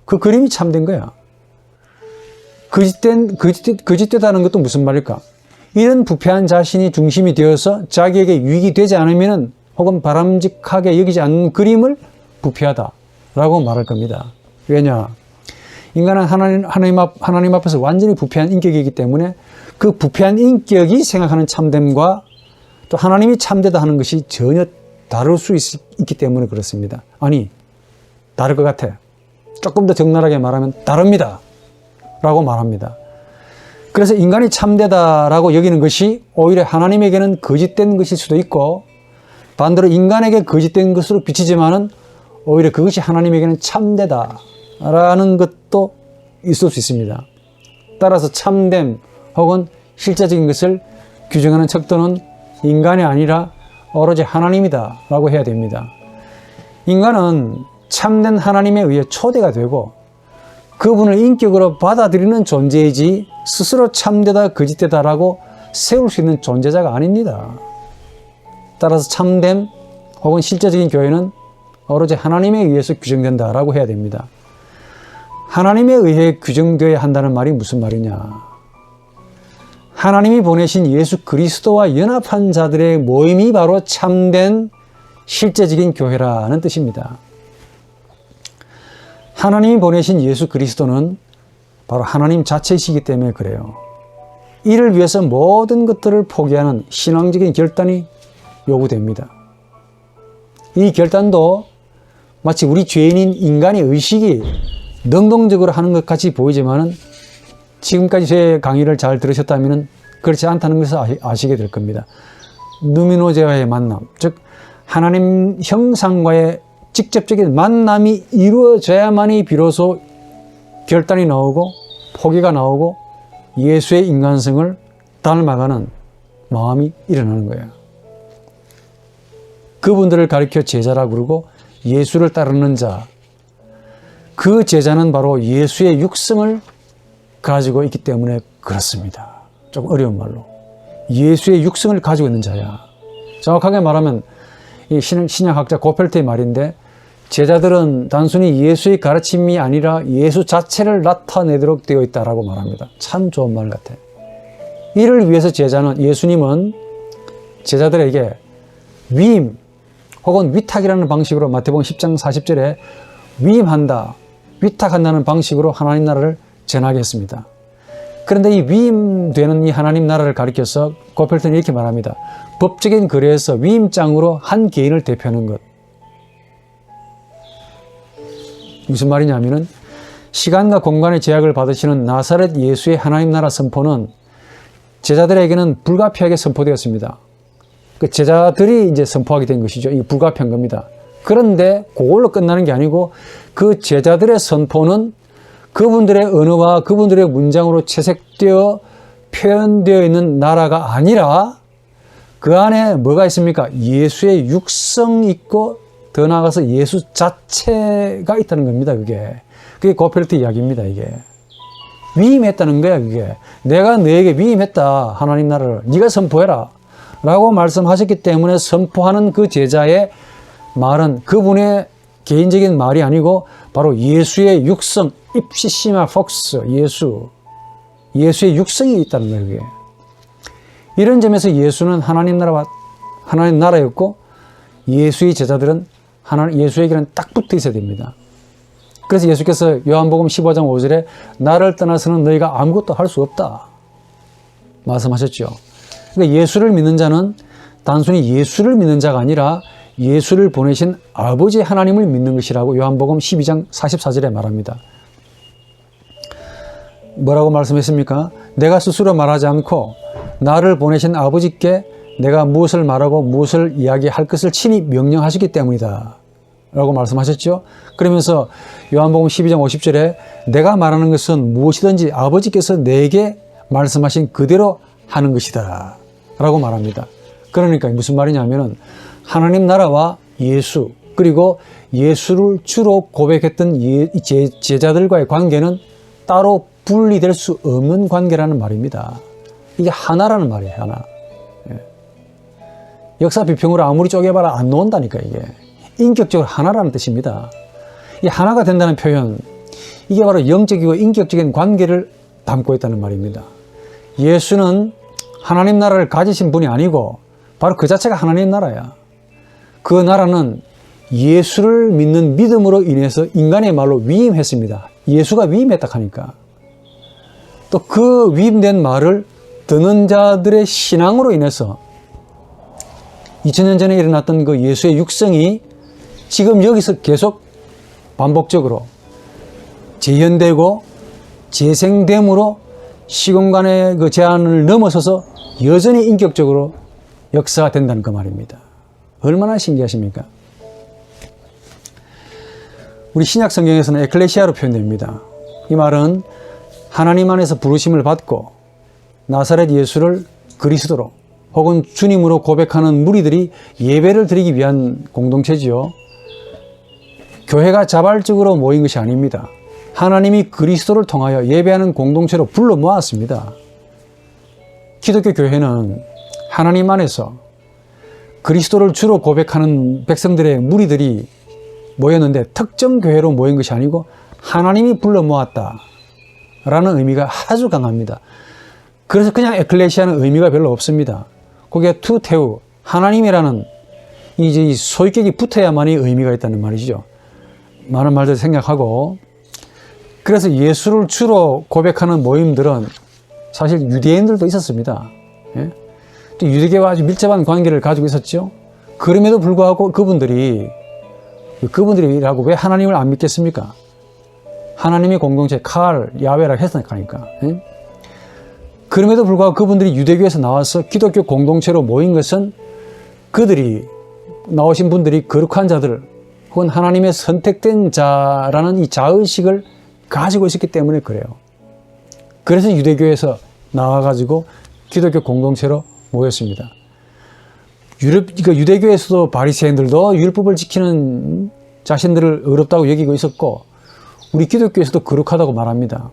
그 그림이 참된 거야. 거짓되다는 것도 무슨 말일까? 이런 부패한 자신이 중심이 되어서 자기에게 유익이 되지 않으면 혹은 바람직하게 여기지 않는 그림을 부패하다라고 말할 겁니다. 왜냐? 인간은 하나님 앞에서 완전히 부패한 인격이기 때문에 그 부패한 인격이 생각하는 참됨과 또 하나님이 참되다 하는 것이 전혀 다를 수 있기 때문에 그렇습니다. 아니, 다를 것 같아. 조금 더 적나라하게 말하면 다릅니다. 라고 말합니다. 그래서 인간이 참되다라고 여기는 것이 오히려 하나님에게는 거짓된 것일 수도 있고 반대로 인간에게 거짓된 것으로 비치지만은 오히려 그것이 하나님에게는 참되다라는 것도 있을 수 있습니다. 따라서 참됨 혹은 실제적인 것을 규정하는 척도는 인간이 아니라 오로지 하나님이다 라고 해야 됩니다. 인간은 참된 하나님에 의해 초대가 되고 그분을 인격으로 받아들이는 존재이지 스스로 참되다 거짓되다라고 세울 수 있는 존재자가 아닙니다. 따라서 참됨 혹은 실제적인 교회는 오로지 하나님에 의해서 규정된다라고 해야 됩니다. 하나님에 의해 규정되어야 한다는 말이 무슨 말이냐? 하나님이 보내신 예수 그리스도와 연합한 자들의 모임이 바로 참된 실제적인 교회라는 뜻입니다. 하나님이 보내신 예수 그리스도는 바로 하나님 자체이시기 때문에 그래요. 이를 위해서 모든 것들을 포기하는 신앙적인 결단이 요구됩니다. 이 결단도 마치 우리 죄인인 인간의 의식이 능동적으로 하는 것 같이 보이지만은 지금까지 제 강의를 잘 들으셨다면 그렇지 않다는 것을 아시게 될 겁니다. 누미노제와의 만남, 즉 하나님 형상과의 직접적인 만남이 이루어져야만이 비로소 결단이 나오고 포기가 나오고 예수의 인간성을 닮아가는 마음이 일어나는 거예요. 그분들을 가리켜 제자라고 그러고 예수를 따르는 자, 그 제자는 바로 예수의 육성을 가지고 있기 때문에 그렇습니다. 조금 어려운 말로. 예수의 육성을 가지고 있는 자야. 정확하게 말하면 이 신약학자 고펠트의 말인데 제자들은 단순히 예수의 가르침이 아니라 예수 자체를 나타내도록 되어 있다라고 말합니다. 참 좋은 말 같아. 이를 위해서 예수님은 제자들에게 위임 혹은 위탁이라는 방식으로 마태복음 10장 40절에 위임한다, 위탁한다는 방식으로 하나님 나라를 전하게 했습니다. 그런데 이 위임되는 이 하나님 나라를 가리켜서 고펠트는 이렇게 말합니다. 법적인 거래에서 위임장으로 한 개인을 대표하는 것. 무슨 말이냐면은 시간과 공간의 제약을 받으시는 나사렛 예수의 하나님 나라 선포는 제자들에게는 불가피하게 선포되었습니다. 그 제자들이 이제 선포하게 된 것이죠. 이게 불가피한 겁니다. 그런데 그걸로 끝나는 게 아니고 그 제자들의 선포는 그분들의 언어와 그분들의 문장으로 채색되어 표현되어 있는 나라가 아니라 그 안에 뭐가 있습니까? 예수의 육성이 있고 더 나아가서 예수 자체가 있다는 겁니다. 그게 고펠트 이야기입니다. 이게 위임했다는 거야. 그게 내가 너에게 위임했다. 하나님 나라를 네가 선포해라 라고 말씀하셨기 때문에 선포하는 그 제자의 말은 그분의 개인적인 말이 아니고 바로 예수의 육성, 입시시마 폭스, 예수의 육성이 있다는 거예요. 그게. 이런 점에서 예수는 하나님 나라였고 예수의 제자들은 예수에게는 딱 붙어 있어야 됩니다. 그래서 예수께서 요한복음 15장 5절에 나를 떠나서는 너희가 아무것도 할 수 없다 말씀하셨죠. 그러니까 예수를 믿는 자는 단순히 예수를 믿는 자가 아니라 예수를 보내신 아버지 하나님을 믿는 것이라고 요한복음 12장 44절에 말합니다. 뭐라고 말씀했습니까? 내가 스스로 말하지 않고 나를 보내신 아버지께 내가 무엇을 말하고 무엇을 이야기할 것을 친히 명령하시기 때문이다 라고 말씀하셨죠. 그러면서 요한복음 12장 50절에 내가 말하는 것은 무엇이든지 아버지께서 내게 말씀하신 그대로 하는 것이다 라고 말합니다. 그러니까 무슨 말이냐면은 하나님 나라와 예수 그리고 예수를 주로 고백했던 제자들과의 관계는 따로 분리될 수 없는 관계라는 말입니다. 이게 하나라는 말이에요. 하나. 역사 비평으로 아무리 쪼개봐라 안 나온다니까. 이게 인격적으로 하나라는 뜻입니다. 이 하나가 된다는 표현, 이게 바로 영적이고 인격적인 관계를 담고 있다는 말입니다. 예수는 하나님 나라를 가지신 분이 아니고 바로 그 자체가 하나님 나라야. 그 나라는 예수를 믿는 믿음으로 인해서 인간의 말로 위임했습니다. 예수가 위임했다 하니까. 또 그 위임된 말을 듣는 자들의 신앙으로 인해서 2000년 전에 일어났던 그 예수의 육성이 지금 여기서 계속 반복적으로 재현되고 재생됨으로 시공간의 그 제한을 넘어서서 여전히 인격적으로 역사가 된다는 그 말입니다. 얼마나 신기하십니까? 우리 신약 성경에서는 에클레시아로 표현됩니다. 이 말은 하나님 안에서 부르심을 받고 나사렛 예수를 그리스도로 혹은 주님으로 고백하는 무리들이 예배를 드리기 위한 공동체지요. 교회가 자발적으로 모인 것이 아닙니다. 하나님이 그리스도를 통하여 예배하는 공동체로 불러 모았습니다. 기독교 교회는 하나님 안에서 그리스도를 주로 고백하는 백성들의 무리들이 모였는데 특정 교회로 모인 것이 아니고 하나님이 불러 모았다라는 의미가 아주 강합니다. 그래서 그냥 에클레시아는 의미가 별로 없습니다. 거기에 투테우, 하나님이라는 이제 이 소유격이 붙어야만이 의미가 있다는 말이죠. 많은 말들 생각하고, 그래서 예수를 주로 고백하는 모임들은 사실 유대인들도 있었습니다. 예? 또 유대교와 아주 밀접한 관계를 가지고 있었죠. 그럼에도 불구하고 그분들이라고 왜 하나님을 안 믿겠습니까? 하나님의 공동체, 야훼라고 했으니까. 예? 그럼에도 불구하고 그분들이 유대교에서 나와서 기독교 공동체로 모인 것은 그들이 나오신 분들이 거룩한 자들 혹은 하나님의 선택된 자라는 이 자의식을 가지고 있었기 때문에 그래요. 그래서 유대교에서 나와가지고 기독교 공동체로 모였습니다. 유대교에서도 바리새인들도 율법을 지키는 자신들을 의롭다고 여기고 있었고, 우리 기독교에서도 거룩하다고 말합니다.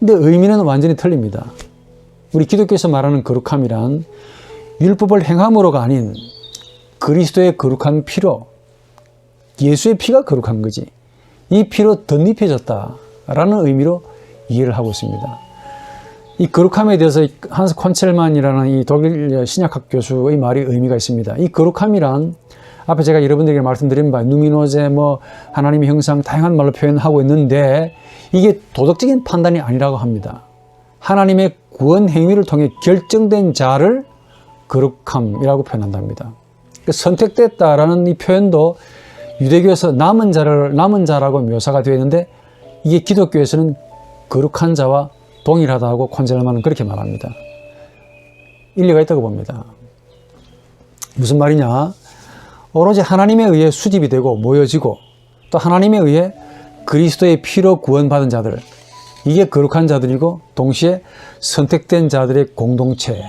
근데 의미는 완전히 틀립니다. 우리 기독교에서 말하는 거룩함이란 율법을 행함으로가 아닌 그리스도의 거룩한 피로, 예수의 피가 거룩한 거지, 이 피로 덧입혀졌다라는 의미로 이해를 하고 있습니다. 이 거룩함에 대해서 한스 콘첼만이라는 이 독일 신약학 교수의 말이 의미가 있습니다. 이 거룩함이란 앞에 제가 여러분들에게 말씀드린 바 누미노제, 하나님의 형상, 다양한 말로 표현하고 있는데, 이게 도덕적인 판단이 아니라고 합니다. 하나님의 구원 행위를 통해 결정된 자를 거룩함이라고 표현한답니다. 선택됐다라는 이 표현도 유대교에서 남은 자라고 묘사가 되어 있는데, 이게 기독교에서는 거룩한 자와 동일하다고 콘젤만은 그렇게 말합니다. 일리가 있다고 봅니다. 무슨 말이냐? 오로지 하나님에 의해 수집이 되고 모여지고, 또 하나님에 의해 그리스도의 피로 구원받은 자들, 이게 거룩한 자들이고 동시에 선택된 자들의 공동체라는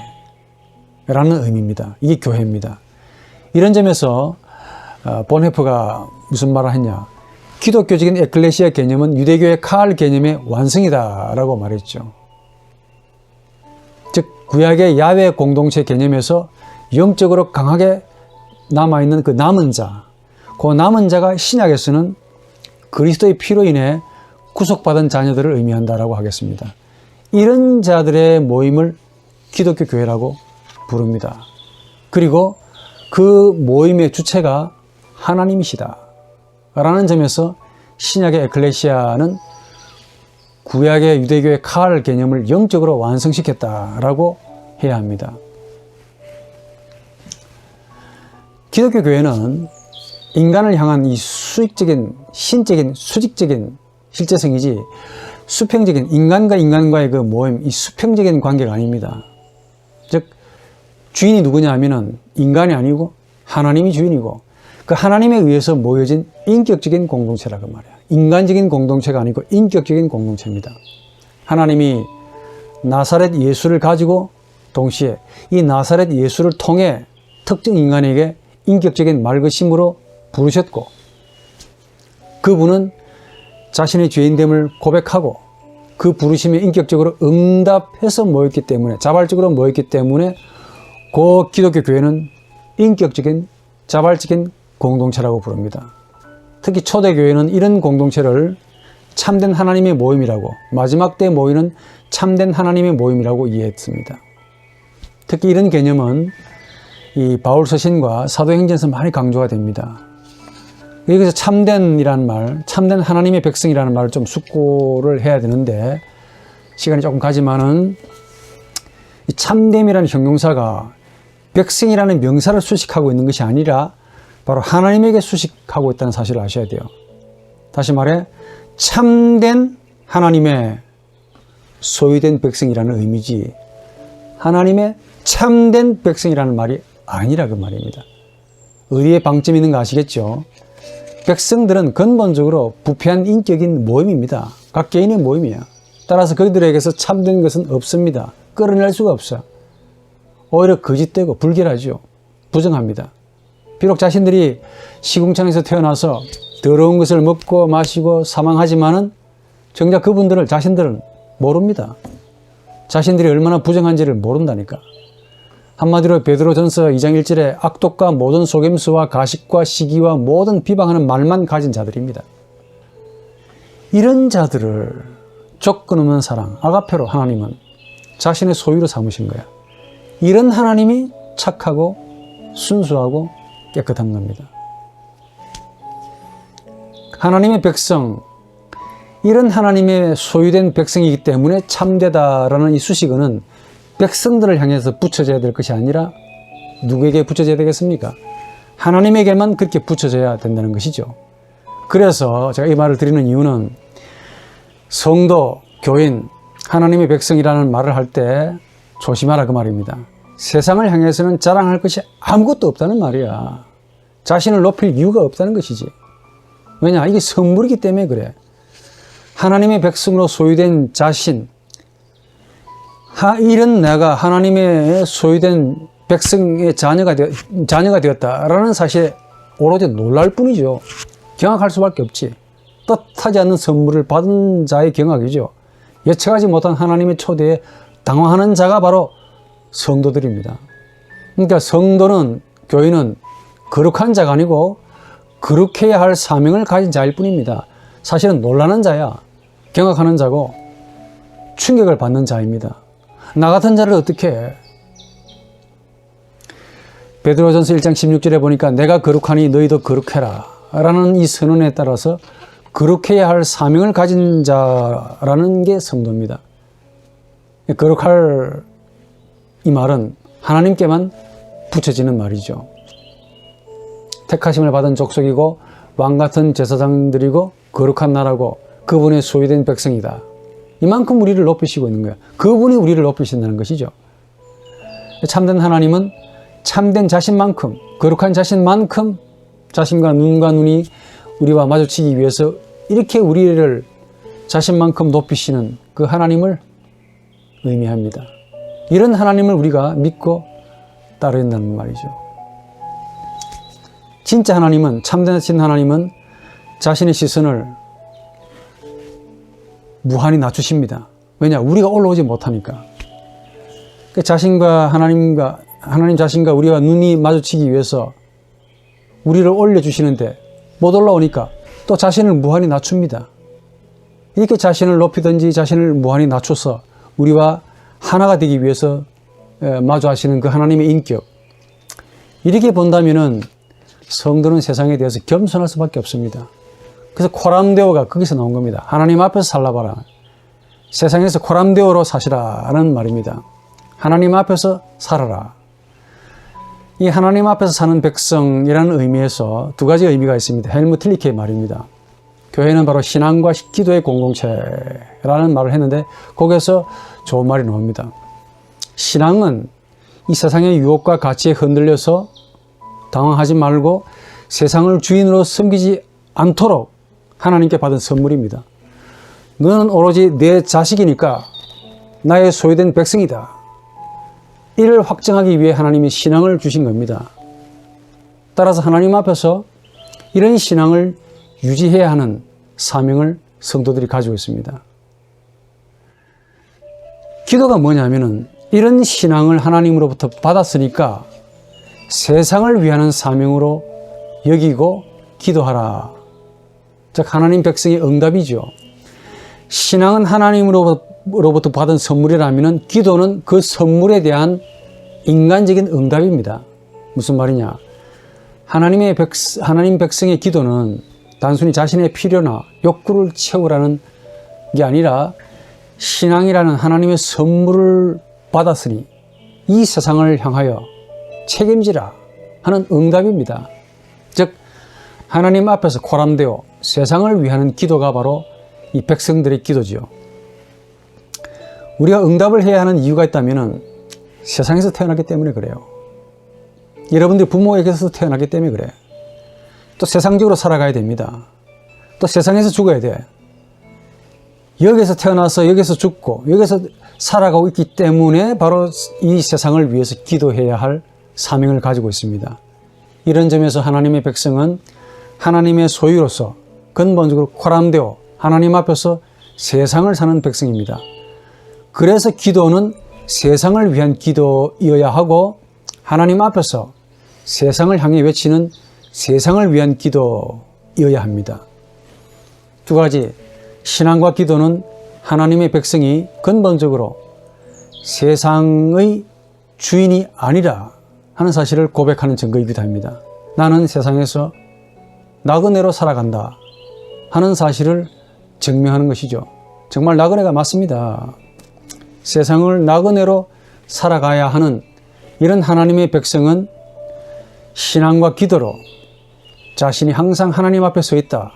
의미입니다. 이게 교회입니다. 이런 점에서 본헤프가 무슨 말을 했냐? 기독교적인 에클레시아 개념은 유대교의 카알 개념의 완성이다 라고 말했죠. 즉 구약의 야훼 공동체 개념에서 영적으로 강하게 남아있는 그 남은 자, 그 남은 자가 신약에서는 그리스도의 피로 인해 구속받은 자녀들을 의미한다라고 하겠습니다. 이런 자들의 모임을 기독교 교회라고 부릅니다. 그리고 그 모임의 주체가 하나님이시다 라는 점에서 신약의 에클레시아는 구약의 유대교의 카알 개념을 영적으로 완성시켰다라고 해야 합니다. 기독교 교회는 인간을 향한 이 수직적인, 신적인, 수직적인 실제성이지 수평적인 인간과 인간과의 그 모임, 이 수평적인 관계가 아닙니다. 즉 주인이 누구냐 하면은 인간이 아니고 하나님이 주인이고, 그 하나님에 의해서 모여진 인격적인 공동체라고 말이야. 인간적인 공동체가 아니고 인격적인 공동체입니다. 하나님이 나사렛 예수를 가지고 동시에 이 나사렛 예수를 통해 특정 인간에게 인격적인 말그심으로 부르셨고, 그분은 자신의 죄인됨을 고백하고 그 부르심에 인격적으로 응답해서 모였기 때문에, 자발적으로 모였기 때문에 그 기독교 교회는 인격적인 자발적인 공동체라고 부릅니다. 특히 초대교회는 이런 공동체를 참된 하나님의 모임이라고, 마지막 때 모이는 참된 하나님의 모임이라고 이해했습니다. 특히 이런 개념은 이 바울 서신과 사도행전에서 많이 강조가 됩니다. 여기서 참된이라는 말, 참된 하나님의 백성이라는 말을 좀 숙고를 해야 되는데 시간이 조금 가지만은, 이 참됨이라는 형용사가 백성이라는 명사를 수식하고 있는 것이 아니라 바로 하나님에게 수식하고 있다는 사실을 아셔야 돼요. 다시 말해 참된 하나님의 소유된 백성이라는 의미지, 하나님의 참된 백성이라는 말이 아니라 그 말입니다. 어디에 방점이 있는 거 아시겠죠? 백성들은 근본적으로 부패한 인격인 모임입니다. 각 개인의 모임이야. 따라서 그들에게서 참된 것은 없습니다. 끌어낼 수가 없어. 오히려 거짓되고 불결하죠. 부정합니다. 비록 자신들이 시궁창에서 태어나서 더러운 것을 먹고 마시고 사망하지만은 정작 그분들을, 자신들은 모릅니다. 자신들이 얼마나 부정한지를 모른다니까. 한마디로 베드로전서 2장 1절에 악독과 모든 속임수와 가식과 시기와 모든 비방하는 말만 가진 자들입니다. 이런 자들을 조건 없는 사랑, 아가페로 하나님은 자신의 소유로 삼으신 거야. 이런 하나님이 착하고 순수하고 깨끗한 겁니다. 하나님의 백성, 이런 하나님의 소유된 백성이기 때문에 참되다라는 이 수식어는 백성들을 향해서 붙여져야 될 것이 아니라 누구에게 붙여져야 되겠습니까? 하나님에게만 그렇게 붙여져야 된다는 것이죠. 그래서 제가 이 말을 드리는 이유는 성도, 교인, 하나님의 백성이라는 말을 할 때 조심하라 그 말입니다. 세상을 향해서는 자랑할 것이 아무것도 없다는 말이야. 자신을 높일 이유가 없다는 것이지. 왜냐? 이게 선물이기 때문에 그래. 하나님의 백성으로 소유된 자신, 이런 내가 하나님의 소유된 백성의 자녀가 되었다라는 사실에 오로지 놀랄 뿐이죠. 경악할 수밖에 없지. 뜻하지 않는 선물을 받은 자의 경악이죠. 예측하지 못한 하나님의 초대에 당황하는 자가 바로 성도들입니다. 그러니까 성도는, 교인은 거룩한 자가 아니고 거룩해야 할 사명을 가진 자일 뿐입니다. 사실은 놀라는 자야, 경악하는 자고 충격을 받는 자입니다. 나 같은 자를 어떻게 해? 베드로전서 1장 16절에 보니까 내가 거룩하니 너희도 거룩해라 라는 이 선언에 따라서 거룩해야 할 사명을 가진 자라는 게 성도입니다. 거룩할 이 말은 하나님께만 붙여지는 말이죠. 택하심을 받은 족속이고 왕같은 제사장들이고 거룩한 나라고 그분의 소유된 백성이다. 이만큼 우리를 높이시고 있는 거야. 그분이 우리를 높이신다는 것이죠. 참된 하나님은 참된 자신만큼, 거룩한 자신만큼 자신과 눈과 눈이 우리와 마주치기 위해서 이렇게 우리를 자신만큼 높이시는 그 하나님을 의미합니다. 이런 하나님을 우리가 믿고 따라야 된다는 말이죠. 진짜 하나님은, 참되신 하나님은 자신의 시선을 무한히 낮추십니다. 왜냐? 우리가 올라오지 못하니까. 자신과 하나님 자신과 우리와 눈이 마주치기 위해서 우리를 올려주시는데 못 올라오니까 또 자신을 무한히 낮춥니다. 이렇게 자신을 높이든지 자신을 무한히 낮춰서 우리와 하나가 되기 위해서 마주하시는 그 하나님의 인격, 이렇게 본다면은 성도는 세상에 대해서 겸손할 수밖에 없습니다. 그래서 코람데오가 거기서 나온 겁니다. 하나님 앞에서 살라봐라. 세상에서 코람데오로 사시라는 말입니다. 하나님 앞에서 살아라. 이 하나님 앞에서 사는 백성이라는 의미에서 두 가지 의미가 있습니다. 헬무트 틸리케의 말입니다. 교회는 바로 신앙과 기도의 공동체라는 말을 했는데 거기에서 좋은 말이 나옵니다. 신앙은 이 세상의 유혹과 가치에 흔들려서 당황하지 말고 세상을 주인으로 섬기지 않도록 하나님께 받은 선물입니다. 너는 오로지 내 자식이니까 나의 소유된 백성이다. 이를 확정하기 위해 하나님이 신앙을 주신 겁니다. 따라서 하나님 앞에서 이런 신앙을 유지해야 하는 사명을 성도들이 가지고 있습니다. 기도가 뭐냐면은 이런 신앙을 하나님으로부터 받았으니까 세상을 위하는 사명으로 여기고 기도하라. 즉 하나님 백성의 응답이죠. 신앙은 하나님으로부터 받은 선물이라면 기도는 그 선물에 대한 인간적인 응답입니다. 무슨 말이냐? 하나님 백성의 기도는 단순히 자신의 필요나 욕구를 채우라는 게 아니라 신앙이라는 하나님의 선물을 받았으니 이 세상을 향하여 책임지라 하는 응답입니다. 즉 하나님 앞에서 코람데오, 세상을 위하는 기도가 바로 이 백성들의 기도지요. 우리가 응답을 해야 하는 이유가 있다면 세상에서 태어났기 때문에 그래요. 여러분들이 부모에게서 태어났기 때문에 그래. 또 세상적으로 살아가야 됩니다. 또 세상에서 죽어야 돼. 여기서 태어나서 여기서 죽고 여기서 살아가고 있기 때문에 바로 이 세상을 위해서 기도해야 할 사명을 가지고 있습니다. 이런 점에서 하나님의 백성은 하나님의 소유로서 근본적으로 코람데오, 하나님 앞에서 세상을 사는 백성입니다. 그래서 기도는 세상을 위한 기도이어야 하고 하나님 앞에서 세상을 향해 외치는 세상을 위한 기도이어야 합니다. 두 가지, 신앙과 기도는 하나님의 백성이 근본적으로 세상의 주인이 아니라 하는 사실을 고백하는 증거이기도 합니다. 나는 세상에서 나그네로 살아간다 하는 사실을 증명하는 것이죠. 정말 나그네가 맞습니다. 세상을 나그네로 살아가야 하는 이런 하나님의 백성은 신앙과 기도로 자신이 항상 하나님 앞에 서 있다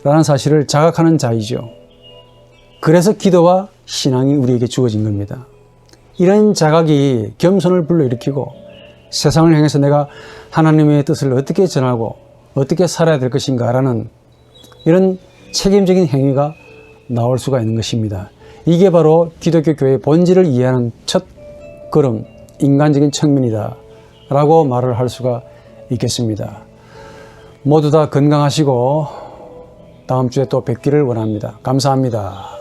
라는 사실을 자각하는 자이죠. 그래서 기도와 신앙이 우리에게 주어진 겁니다. 이런 자각이 겸손을 불러일으키고 세상을 향해서 내가 하나님의 뜻을 어떻게 전하고 어떻게 살아야 될 것인가 라는 이런 책임적인 행위가 나올 수가 있는 것입니다. 이게 바로 기독교 교회의 본질을 이해하는 첫 걸음, 인간적인 측면이다 라고 말을 할 수가 있겠습니다. 모두 다 건강하시고 다음 주에 또 뵙기를 원합니다. 감사합니다.